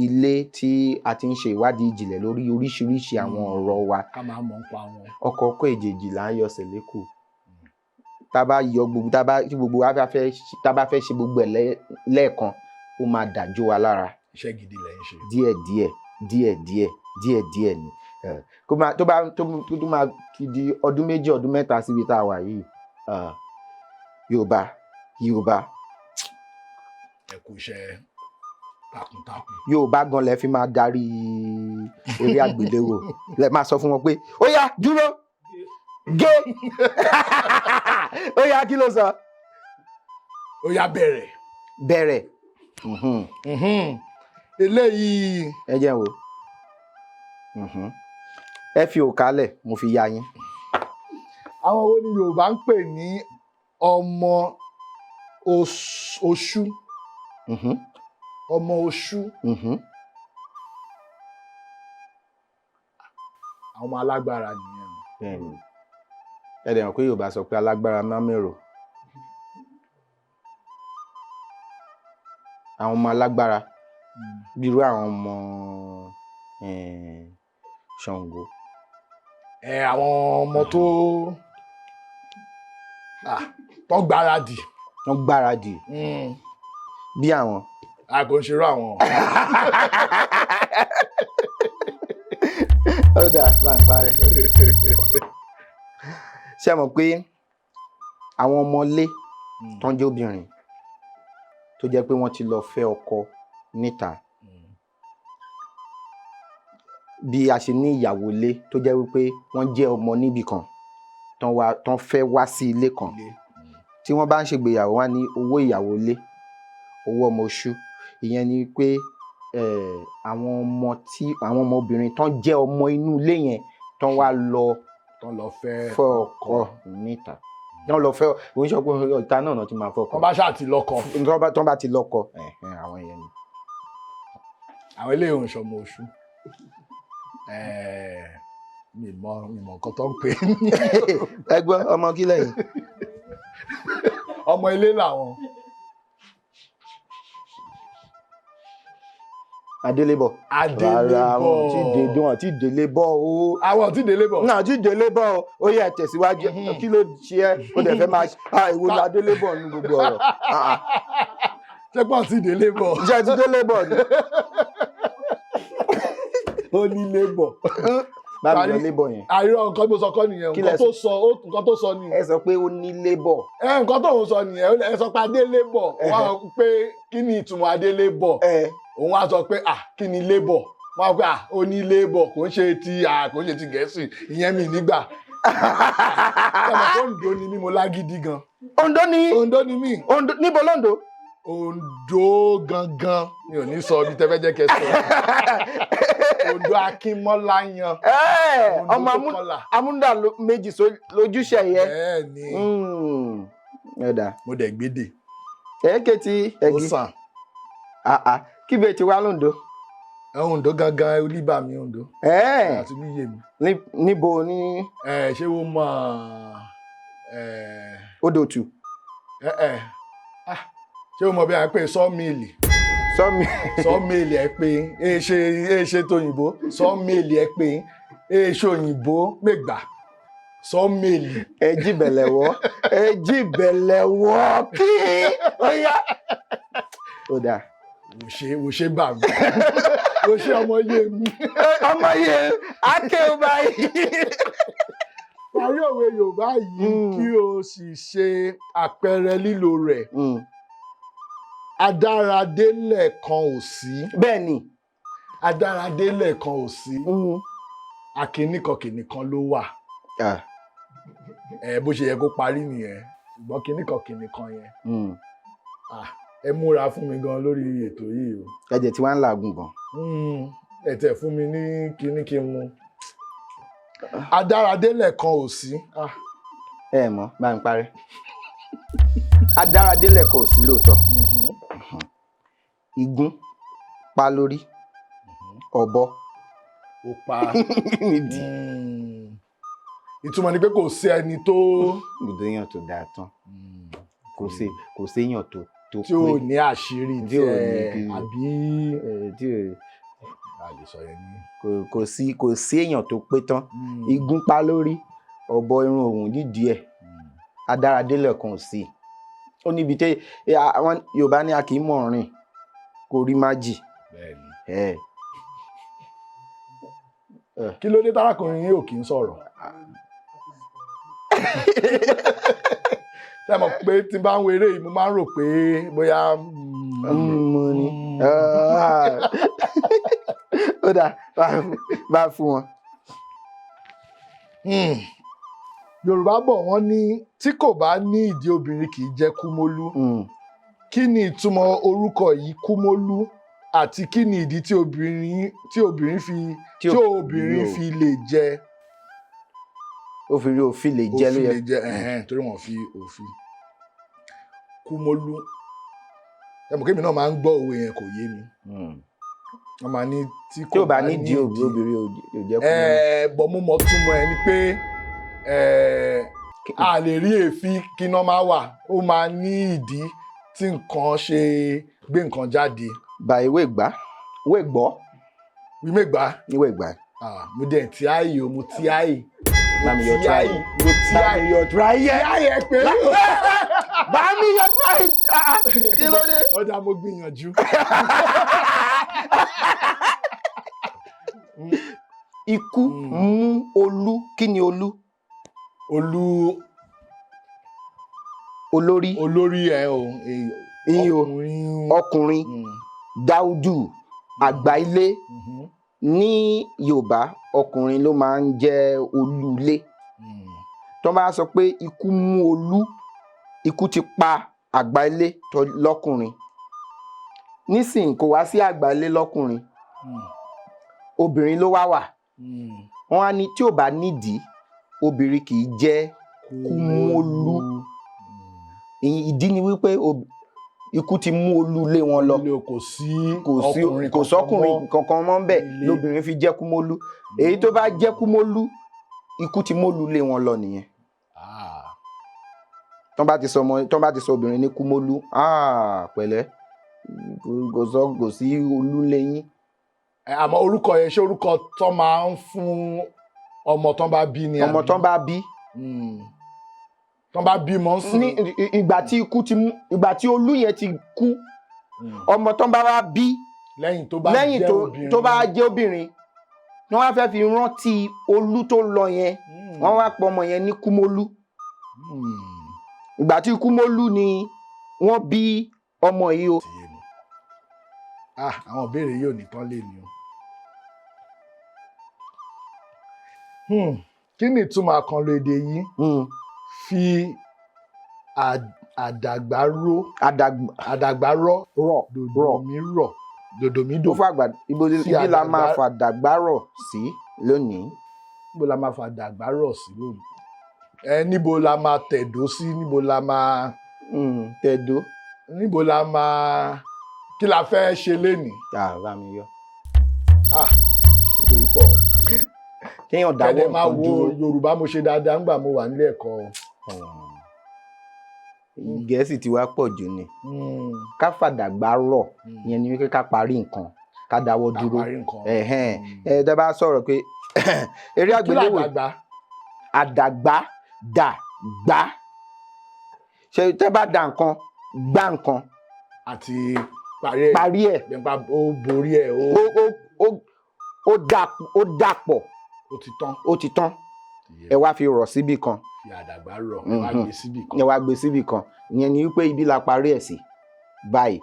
ilé tí a ti ń ṣe ìwádìí ìjìnlẹ̀ lórí oríṣiríṣi àwọn ọ̀rọ̀ wa. ká máa mọ̀ ń pa wọn. ọkọ̀ èjèèjì là ń yọ sẹ̀lẹ́kù. tá a bá yọ gbogbo tá a bá fẹ́ ṣe gbogbo ẹ̀ lẹ́ẹ̀kan ó máa dàjò wa lára. iṣẹ́ gidi lẹ̀ ń ṣe. díẹ̀díẹ̀ ni tó máa fi di ọdún 2 ọdún 3 síbi tá a wà yìí Yorùbá ẹ kú iṣẹ́ takuntakun. Yorùbá gan lẹ fi máa darí eré àgbéléwò lẹ máa sọ fún wọn pé ó yá dúró gé ó yá kí ló sọ. ó yá bẹ̀rẹ̀. eléyìí. ẹ jẹ́ wo ẹ fi òkálẹ̀ mo fi ya yín. àwọn wo ni Yorùbá ń pè ní ọmọ oṣù. ọmọ oṣù. àwọn alágbára nìyẹn. ẹ dẹ̀ mọ̀ pé Yorùbá sọ pé alágbára máa mèrò. àwọn ọmọ alágbára bírú àwọn ọmọ Ṣàngó. àwọn ọmọ tó gbáradì. wọ́n gbáradì bí àwọn. a kò ń ṣerú àwọn. ó dáa máa ń parẹ́. ṣé ẹ mọ̀ pé àwọn ọmọlé tó ń jẹ́ obìnrin tó jẹ́ pé wọ́n ti lọ fẹ́ ọkọ níta bí a ṣe ní ìyàwó ilé tó jẹ́ wípé wọ́n jẹ́ ọmọ níbì kan tán fẹ́ wá sí ilé kan tí wọ́n bá ń ṣègbéyàwó wá ní owó ìyàwó ilé owó ọmọ oṣù ìyẹn ni pé àwọn ọmọbìnrin tán jẹ́ ọmọ inú ilé yẹn tán wá lọ fẹ́ ọkọ níta tán lọ fẹ́ òun sọ pé ìta náà ti máa fọkọ. tán bá ṣáà ti lọ́kọ. tán bá ti lọ́kọ àwọn yẹn ni. àwọn eléyìí ò ń ṣọmọ oṣù. mi mọ nǹkan tó ń pè é. ẹgbọ́n ọmọ kí lẹ́yìn. ọmọ ilé làwọn. Adélébọ̀. Adélébọ̀. àwọn tí délébọ̀ o. àwọn tí délébọ̀. náà tí délébọ̀ o ó yẹ tẹ̀síwájú kí ló ṣe ẹ́ ó dẹ̀ fẹ́ máa èwo ni Adélébọ̀ ní gbogbo ọ̀rọ̀. ṣé pọ́n tí délébọ̀. ṣé ti délébọ̀ ni. ó ní lébọ̀. báwo ni lébọ̀ yẹn. àìrọ̀ nǹkan tó sọ kọ́ nìyẹn nǹkan tó sọ nìyẹn. ẹ sọ pé ó ní lébọ̀. nǹkan tó ń sọ nìyẹn ẹ sọ pé Adélébọ̀ wọ́n á pé kí ni ìtumọ̀ Adélébọ̀ òun á sọ pé kí ni lébọ̀ wọ́n á pé ó ní lébọ̀ kò ń ṣe ti Gẹ̀ẹ́sì ìyẹn mi nígbà. Oǹdó ni mí mo lágídí gan. Oǹdó ni mí. níbo lóńdó. Oǹdó gangan mi ò ní sọ ibi tẹ́fẹ́ jẹ́ kẹ́ sọ. Oǹdó Akínmọ́láyan. ọmọ amúndà méjì lójúṣe yẹ. bẹ́ẹ̀ni. mo dẹ̀ gbédè. èkìtì ẹ̀gí. ó sàn. kí bẹ́ẹ̀ ti wá lóńdó. Oǹdó gangan olíbà mi Oǹdó. àti níyè mi. níbo ní. ṣé wọ́n mọ̀ Odòtù. ṣé o mọ̀ bí a pè sọ́ọ̀mìlì. sọ́ọ̀mìlì ẹ pé ṣe tóyìnbó sọ́ọ̀mìlì ẹ pé ṣe òyìnbó mẹ́gbà sọ́ọ̀mìlì. ẹ jí bẹ̀lẹ̀wọ́ kí ó yá. ó dáa. wò ṣe bà mí wò ṣe ọmọ yé mi. ọmọ yé akéwù báyìí. parí òwe Yorùbá yìí kí o sì ṣe àpẹẹrẹ lílò rẹ̀. Adáradélẹ̀ kan ò sí. bẹ́ẹ̀ni. Adáradélẹ̀ kan ò sí. Akíníkan ló wà. Bó ṣe yẹ kó parí nìyẹn ṣùgbọ́n kíníkan yẹn. Ẹ múra fún mi gan lórí ètò yìí o. ẹ̀jẹ̀ tí wọ́n ń làágùn gan. ẹ tẹ̀ fún mi ní kíní kí n mu. Adáradélẹ̀ kan ò sí. ẹ mọ̀ bá ń parí. Adáradélẹ̀ kan ò sí lóòótọ́. Igún pa lórí ọ̀bọ ó pa nídìí. Ìtumọ̀ ni pé kò sí ẹni tó. ìdóyàn tó dáa tán. kò séèyàn tó tí ò ní àṣírí tí ò ní àbí tí ò a lè sọ yẹn ní. kò sí èèyàn tó pé tán igúnpá lórí ọ̀bọ irun òun dídìí ẹ̀ adáradélẹ̀ kan ò sí ó níbi tí àwọn Yorùbá ní a kì í mọ̀ rìn kò rí má jì. Kí ló dé tárakùnrin yìí ò kì í sọ̀rọ̀? ṣé mọ̀ pé tí n bá ń wo eré yìí mo máa ń rò pé bóyá mo ní ó dà bá fún wọn. Yorùbá bọ̀ wọ́n ní tí kò bá ní ìdí obìnrin kì í jẹ́ kúmólú. Kí ni ìtumọ̀ orúkọ yìí kúmólú àti kí ni ìdí tí obìnrin fi lè jẹ? Òfin lè jẹ ló yẹ. Torí wọ́n fi òfin. Kúmólú ẹ̀mọ̀ kémi náà máa ń gbọ́ òwe yẹn kò yé mi. Wọ́n máa ní tí kò bá nídìí obìnrin ò jẹ́ kúmólú. Bọ̀ mo mọ̀ túmọ̀ ẹ̀ ni pé a lè rí èéfín kí iná máa wà ó máa ní ìdí tí nǹkan ṣe gbé nǹkan jáde. Bá ìwé gbọ́. Ìwé gbà. Mo dẹ̀ tí àyè o mo tí àyè. Bami yọ try. Ẹ pé. Bami yọ try. Kí ló dé? Ọjà mo gbìyànjú. Ikú mú olú. Kí ni olú? Olórí. Ọkùnrin. Dáúdù. Àgbà ilé. Ní Yorùbá ọkùnrin ló máa ń jẹ́ olúlé. Tó bá sọ pé ikú mú olú, ikú ti pa àgbà ilé lọ́kùnrin. Nísìnyí kò wá sí àgbà ilé lọ́kùnrin. Obìnrin ló wá wà. Wọ́n á ní tí ò bá nídìí obìnrin kì í jẹ́ kúmólú. Ìdí ni wípé ikú ti mú olú lé wọn lọ. Kò sọ́kùnrin kankan mọ́ ńbẹ̀ lóbìnrin fi jẹ́ kúmólú. Èyí tó bá jẹ́ kúmólú ikú ti mólú lé wọn lọ nìyẹn. Tọ́n bá ti sọ obìnrin ní kúmólú pẹ̀lẹ́ kò sí olú lẹ́yìn. Àmọ́ orúkọ yẹn ṣé orúkọ tó máa ń fún ọmọ tán bá bí ni? Ọmọ tán bá bí. Tán bá bí mọ́ sí. Ní ìgbà tí olú yẹn ti kú ọmọ tán bá wá bí lẹ́yìn tó bá jẹ́ obìnrin wọ́n wá fẹ́ fi rántí olú tó lọ yẹn wọ́n wá pọ̀ ọmọ yẹn ní kúmólú. Ìgbà tí kúmólú ni wọ́n bí ọmọ yìí o. Àwọn ìbéèrè yóò ní tán lé ní o. Kí ni ìtumọ̀ àkànlò èdè yìí? Fi àdàgbà rọ̀ dòdò mi dò. Ibo la máa fàdàgbà rọ̀ sí lónìí? Níbo la máa fàdàgbà rọ̀ sí lónìí? Níbo la máa tẹ̀dó sí? Níbo la máa tẹ̀dó? Níbo la máa kí la fẹ́ ṣe lénìí? Bá mi yọ. Odò yìí pọ̀. Kéèyàn dáwọ́ nǹkan dúró. Kẹ́dẹ̀ máa wo Yorùbá mo ṣe dáadáa nígbà mo wà nílé ẹ̀kọ́. Gẹ̀ẹ́sì ti wá pọ̀ jù ni. Ká fàdàgbà rọ̀ ìyẹn ni wípé ká parí nǹkan ká dáwọ́ dúró. Tẹ́ bá sọ̀rọ̀ pé eré àgbéléwò àdàgbà dàgbà ṣe tẹ́ bá da nǹkan gbá nǹkan àti parí ẹ̀ ó borí ẹ̀ ó dàpọ̀ ó ti tán ẹ wá fi rọ̀ síbì kan. Fi àdàgbà rọ̀ ẹ wá gbé síbì kan ìyẹn ni wípé ibi la parí ẹ̀ sí báyìí.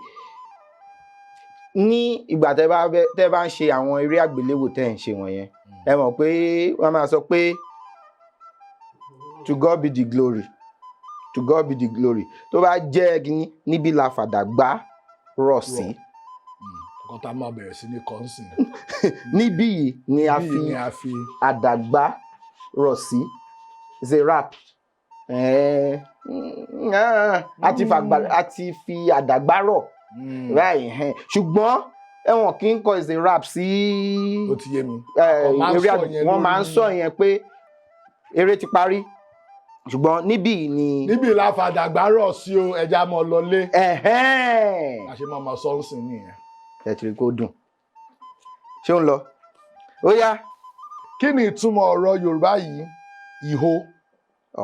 Ní ìgbà tẹ́ bá ń ṣe àwọn eré àgbéléwò tẹ́ ń ṣe wọ̀nyẹn ẹ mọ̀ pé wọ́n máa sọ pé to God be the glory, to God be the glory. Tó bá jẹ́ gini níbi la fàdàgbà rọ̀ sí. Nǹkan tá a máa bẹ̀rẹ̀ sí ní kọ́ńsìn. Níbí yìí ni a fi àdàgbà rọ̀ sí. It's a rap. A ti fi àdàgbà rọ̀. Ṣùgbọ́n ẹ̀wọ̀n kì í kọ is a rap sí. Ó ti yé mi. Wọ́n máa ń sọ yẹn pé eré ti parí ṣùgbọ́n níbí ni. níbí la fàdàgbà rọ̀ sí o ẹja mọ́ lọlé. àṣẹ mọ́ sọ́ọ̀sìn nìyẹn. ẹ ti rí kó dùn ṣé ń lọ ó yá. kí ni ìtumọ̀ ọ̀rọ̀ Yorùbá yìí ìhó.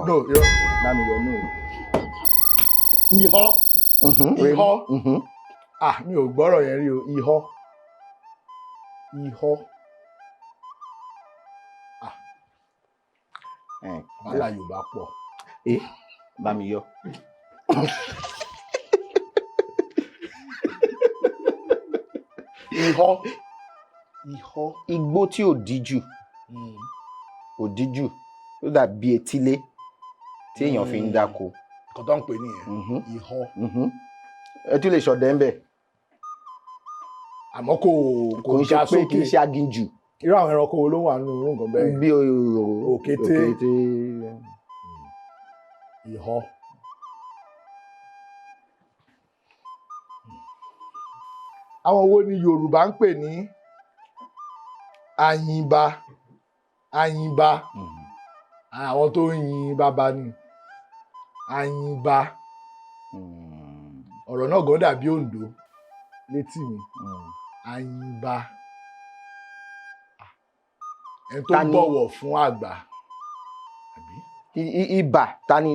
no yọ. lámì yọ nù. ìhó. ìhó. mi ò gbọ́rọ̀ yẹn rí o ìhó. ìhó. wàhálà Yorùbá pọ̀. bá mi yọ. ìhó. ìhó. igbó tí ò díjù ò díjù ó dàbí etílé tí èèyàn fi ń dáko. kò tó ń pè nìyẹn ìhó. ẹ tún lè ṣọdẹ ń bẹ. àmọ́ kò ń ṣe pé kì í ṣe aginjù. irú àwọn ẹranko wo ló wà nínú irú nǹkan bẹ́ẹ̀. bí òkété. ìhó. àwọn wo ni Yorùbá ń pè ní àyìnbá. àyìnbá. àwọn tó ń yin bàbá ni àyìnbá. ọ̀rọ̀ náà gan dàbí Oǹdó létí mi. àyìnbá. ẹni tó bọ̀wọ̀ fún àgbà. ibà ta ni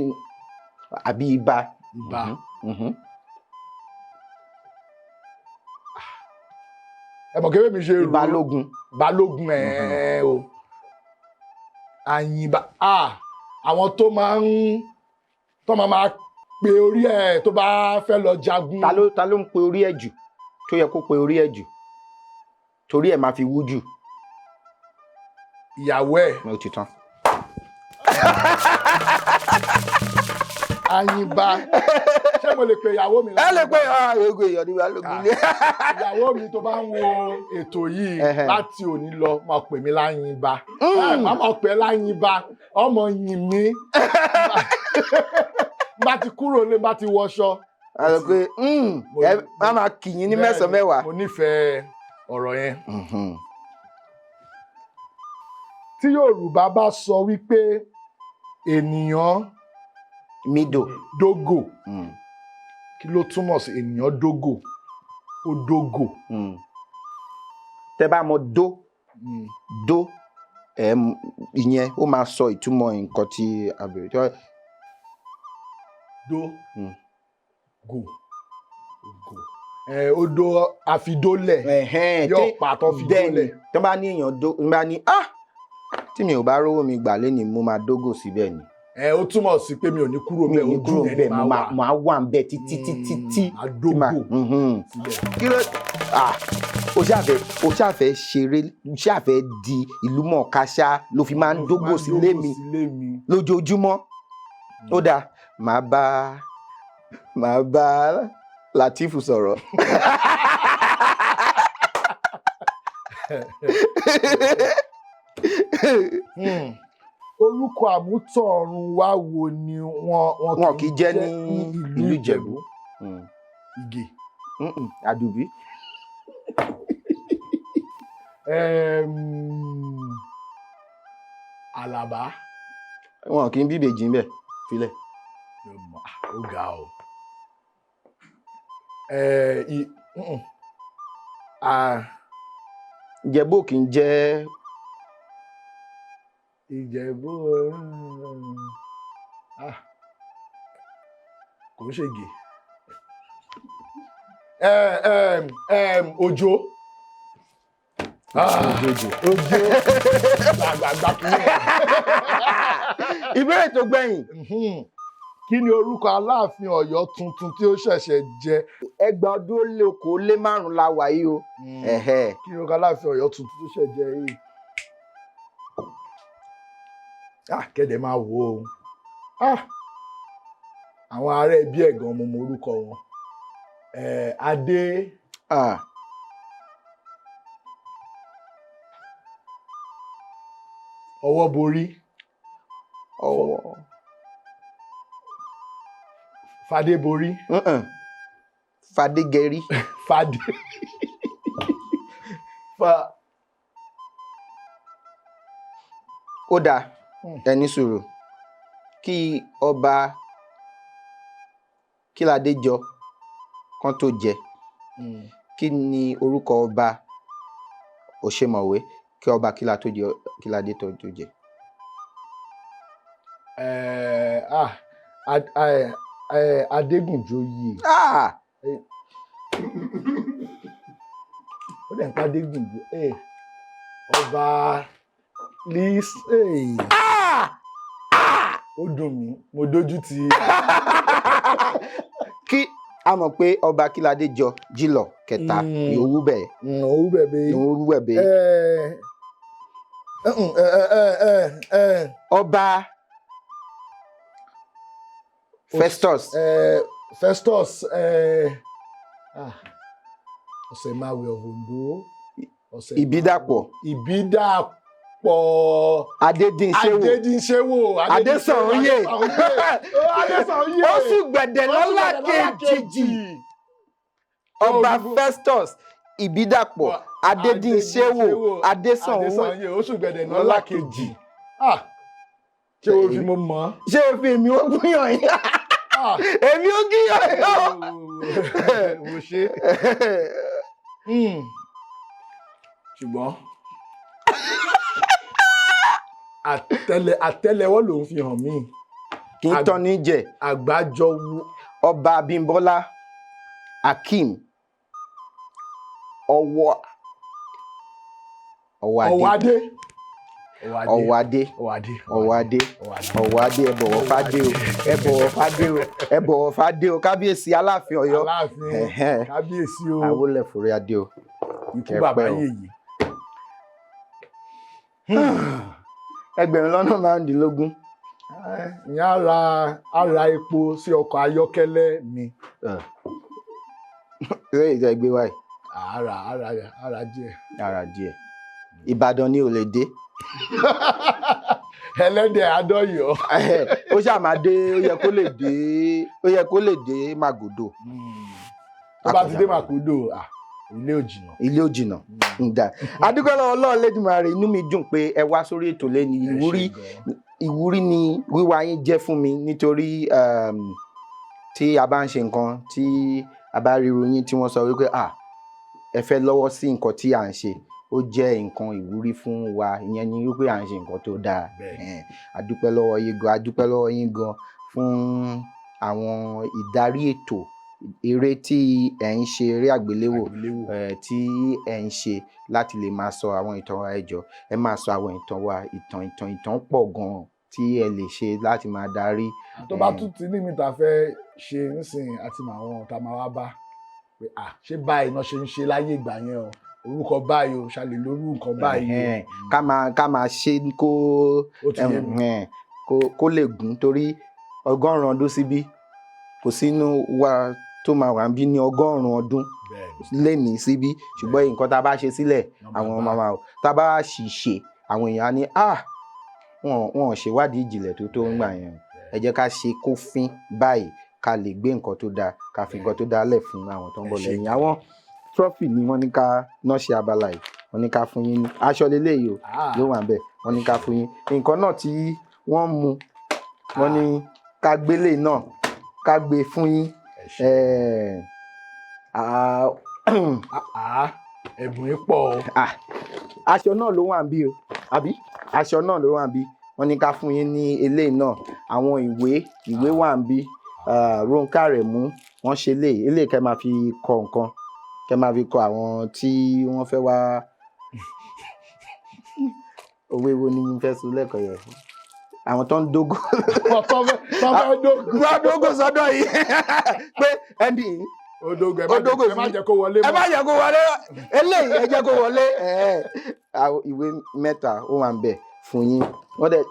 àbí ibà. ibà. ẹ mọ̀ kébé mi ṣe rú. balógun. balógun o. àyìnbá. àwọn tó máa pe orí ẹ̀ tó bá fẹ́ lọ jagun. ta ló ń pe orí ẹ̀ jù tó yẹ kó pe orí ẹ̀ jù torí ẹ̀ máa fi wú jù. ìyàwó ẹ̀. ó ti tán. àyìnbá. ṣé mo lè pe ìyàwó mi. ẹ lè pe ogun èèyàn ní balógun ilé. ìyàwó mi tó bá ń wo ètò yìí láti òní lọ máa pè mí láyìnbá. máa pè láyìnbá ọmọ yìn mí. bá ti kúrò lé bá ti wọṣọ. a lọ pé ẹ máa kìyìn ní mẹ́sàn-án mẹ́wàá. mo nífẹ̀ẹ́ ọ̀rọ̀ yẹn. tí Yorùbá bá sọ wípé ènìyàn dógò kí ló túmọ̀ sí ènìyàn dógò ó dógò. tẹ́ bá mọ̀ dó ìyẹn ó máa sọ ìtumọ̀ nǹkan tí a bèrè. dó gò odò àfidólẹ̀ yóò pàtó fidólẹ̀. tí wọ́n bá ní èèyàn dó ń bá ní tí mi ò bá rówó mi gbà lẹ́ni mo máa dógò síbẹ̀ ni. ó túmọ̀ sí pé mi ò ní kúrò bẹ́ẹ̀ ojú yẹn ni máa wà ń bẹ̀ títí. àdógò kí ló o ṣàfẹ́ ṣeré o ṣàfẹ́ di ìlú mọ̀ọ́káṣá ló fi máa ń dógò sílé mi lójoojúmọ́. ó dáa màá bá Latifu sọ̀rọ̀. orúkọ àmútọ̀run wá wo ni wọn kì í jẹ́ ní ìlú Ìjẹ̀bú. Ìgè. Àdùbí. Àlàbá. wọn kì í bí ìbejì ń bẹ̀ filẹ̀. ó ga o. Ìjẹ̀bú kì í jẹ́. Ìjẹ̀bú kò ń ṣègè. Òjò. Òjò. Gbàgbà kìíní. Ìbéèrè tó gbẹ̀yìn. Kí ni orúkọ Aláàfin Ọ̀yọ́ tuntun tí ó ṣẹ̀ṣẹ̀ jẹ? 2025 la wà yìí o. Kí ni orúkọ Aláàfin Ọ̀yọ́ tuntun tó ṣẹ̀ṣẹ̀ jẹ yìí? Kẹ́dẹ̀ máa wò ó. Àwọn ará ẹbí ẹ̀ gan mo mọ orúkọ wọn. Adé. Ọwọ́ borí. Fadé borí. Fadé gẹrí. Fadé. Ó dáa ẹni sùúrù kí ọba Kíládéjọ kan tó jẹ kí ni orúkọ ọba Òṣemọ̀wé kí ọba Kíládé tó jẹ. Adégúnjoyè. Ó dẹ̀ ń pa Adégúnjoyè. Ọba ó dùn mí mo dójú ti. Kí a mọ̀ pé ọba Kíládéjọ Jílọ̀ kẹta Òwúbẹ̀bẹ̀. Ọba Festus. Ọ̀sẹ̀ máa wẹ̀ Ondo. Ìbídàpọ̀. Adédìnṣẹ́wò. Adésànyè. Ó sùn gbẹ̀dẹ̀ lọ́lá kejì. Ọba Festus Ìbídàpọ̀ Adédìnṣẹ́wò Adésànyè. Ó sùn gbẹ̀dẹ̀ lọ́lá kejì. Ṣé o fi mo mọ̀? Ṣé o fi èmi ó gúnyàn yín? Èmi ó gúnyàn yín. Mo ṣe. Ṣùgbọ́n àtẹ́lẹwọ́ ló ń fi hàn mí. Kì í tán ní jẹ. Àgbájọwọ́. Ọba Abímbọ́lá Akeem Ọ̀wádé ẹ bọ̀wọ̀ fádé o kábíyèsí Aláàfin Ọ̀yọ́. Kábíyèsí o. Àwọlẹ̀ forí adé o. Ikú bàbá yèyí. 20,000. Ìyá ara epo sí ọkọ̀ ayọ́kẹ́lẹ́ mi. Ṣé ìjọ ẹgbẹ́ wáyé? Ara díẹ̀. Ìbàdàn ni ò lè dé. Ẹlẹ́dẹ̀ Adọ́yọ̀. Ó ṣàmà dé, ó yẹ kó lè dé Màgòdò. Tó bá ti dé Màgòdò, ilé ò jìnnà. Adúgbò lọ́wọ́ Ọlọ́run Lédùmarè, inú mi dùn pé ẹ wá sórí ètò lẹ́ni. Ìwúrí ni wíwá yín jẹ́ fún mi nítorí tí a bá ń ṣe nǹkan tí a bá rí ìròyìn tí wọ́n sọ wípé ẹ fẹ́ lọ́wọ́ sí nǹkan tí à ń ṣe, ó jẹ́ nǹkan ìwúrí fún wa. Ìyẹn ni wípé à ń ṣe nǹkan tó dáa. Adúpẹ́ lọ́wọ́ yín gan fún àwọn ìdarí ètò eré tí ẹ ń ṣe, eré àgbéléwò tí ẹ ń ṣe láti lè máa sọ àwọn ìtàn wa. Ẹ jọ̀ọ́ ẹ máa sọ àwọn ìtàn wa. Ìtàn pọ̀ gan tí ẹ lè ṣe láti máa darí. Tó bá tún ti ní mi ta fẹ́ ṣe nísìnyí àti àwọn ọ̀tá máa wá bá pé ṣé báyìí náà ṣe ń ṣe láyé ìgbà yẹn o, orúkọ báyìí o, ṣàlè lórí nǹkan báyìí o. Ká máa ṣe kó lè gùn, torí 100 ọdún síbí kò sínú wa tó máa wà bí ní 100 ọdún lénìí síbí, ṣùgbọ́n nǹkan tá a bá ṣe sílẹ̀ àwọn màmá o, tá a bá sì ṣe àwọn èèyàn á ní wọn ò ṣèwádìí ìjìnlẹ̀ tó ń gbà yẹn. Ẹ jẹ́ ká ṣe kó fín báyìí ká lè gbé nǹkan tó dáa, ká fi nǹkan tó dáa lẹ̀ fún àwọn tó ń bọ̀ lẹ́yìn. Àwọn trọ́fì ni wọ́n ní ká náà ṣe abala yìí, wọ́n ní ká fún yín ní aṣọ lélẹ́yìí o ló wà bẹ́ẹ̀, wọ́n ní ká fún yín nǹkan náà tí wọ́n mú, wọ́n ní ká gbélé náà ká gbé fún yín. Ẹ̀bùn yìí pọ̀ o. Aṣọ náà ló wà bí o, àbí aṣọ náà ló wà bí, wọ́n ní ká fún yín ní eléyìí náà. Àwọn ìwé wà bí, Ronke Aremu wọ́n ṣe eléyìí kẹ́ máa fi kọ nǹkan, kẹ́ máa fi kọ àwọn tí wọ́n fẹ́ wá. Òwe wo ni mo fẹ́ sọ lẹ́kọ̀ọ́ yẹn? Àwọn tó ń dógó. Wọ́n dógó sọ́dọ̀ yìí pé ẹni Odogo ẹ má jẹ́ kó wọlé mọ́. Ẹ má jẹ́ kó wọlé. Eléyìí ẹ jẹ́ kó wọlé. Ìwé 3 ó wà ń bẹ̀ fún yín. Wọ́n dẹ̀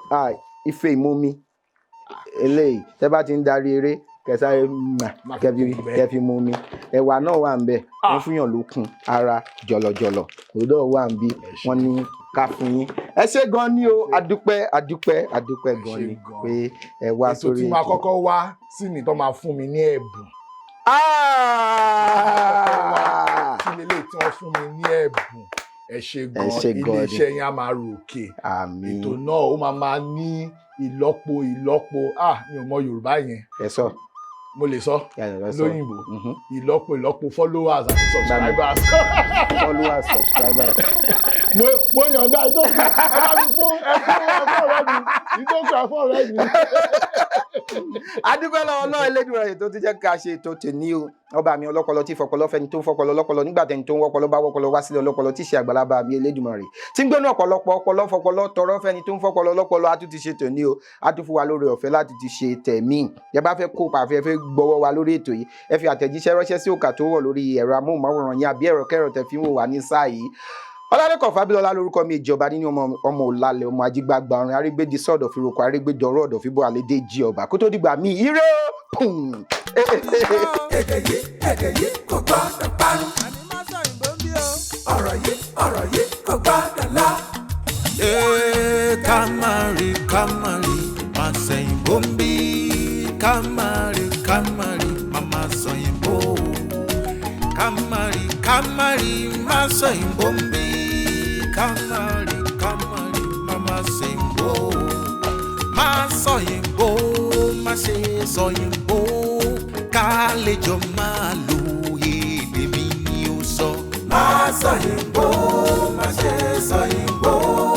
ife ìmumi. Eléyìí tẹ́ bá ti ń darí eré kẹsàrẹ́ kẹfì mumi. Ẹ̀wà náà wà ń bẹ̀. Wọ́n fún yàn lókun ara jọ̀lọ̀jọ̀lọ̀. Òdò wà ń bí. Wọ́n ní ká fún yín. Ẹ ṣé gan ni o. Adúpẹ́ gan ni pé ẹ wá sórí. Ètò tí máa kọ́kọ́ wá sí ni tó máa fún mi ní ẹ̀bùn. Kí lélẹ̀ tí wọ́n fún mi ní ẹ̀bùn. Ẹ ṣé gan, ilé iṣẹ́ yẹn á máa ròkè. Àmín. Ètò náà ó máa ní ìlọ́po mi ò mọ Yorùbá yẹn ẹ sọ. mo lè sọ ẹ sọ. lóyìnbó ìlọ́po followers àti subscribers. Followers, subscribers. mo yànda ìtòkù ẹ bá mi fún ọ̀rẹ́ mi ìtòkù ẹ̀fọ́ ọ̀rẹ́ mi. adúpẹ́ lọ́wọ́ náà Elédùmarè tó ti jẹ́ ká ṣe ètò tèmi o ọba mi ọlọ́pọlọ tí fọpọlọ fẹ́ni tó ń fọpọlọ lọ́pọlọ nígbà tẹ́ni tó ń wọ́pọlọ bá wọ́pọlọ wá sílẹ̀ ọlọ́pọlọ tí ṣe àgbàlagbà mi Elédùmarè tí ń gbénú ọ̀pọ̀lọpọ̀ ọpọlọ fọpọlọ tọrọ fẹ́ni tó ń fọpọlọ lọ́pọlọ a tún ti ṣe tòní o a tún fún wa lórí ọ̀fẹ́ láti ti ṣe tẹ̀mí ẹ bá fẹ́ kópa fẹ́ gbọ́wọ́ wa lórí ètò yìí ẹ fi àtẹ̀jíṣẹ́ ránṣẹ́ sí òkà tó wọ̀ lórí ẹ̀rọ amóhùnmáwòrán yín àbí ẹ̀rọ kẹrọ tẹ̀ fi ń wò wá ní sáà yìí Ọlálẹ́kan Fábílọ́lá lórúkọ mi ìjọba nínú ọmọ òlàlẹ̀ ọmọ ajígbàgbà ọ̀rìn arígbédi sọ́ọ̀dọ̀ fìròkọ arígbédi ọ̀rọ̀ ọ̀dọ̀ fíbọ̀ àlédè jí ọba kó tó dìgbà mí ire o. èdè yìí kò gbọ́dọ̀ parun. ọ̀rọ̀ yìí kò gbọ́dọ̀ lọ. Kamari Masoyinbo ń bí Kamari Mama Soyinbo Kamari Masoyinbo ń bí Kamari Mama Soyinbo Masoyinbo má ṣe sọyìnbó ká lè jọ máa lo èdè mi ni ó sọ. Masoyinbo má ṣe sọyìnbó.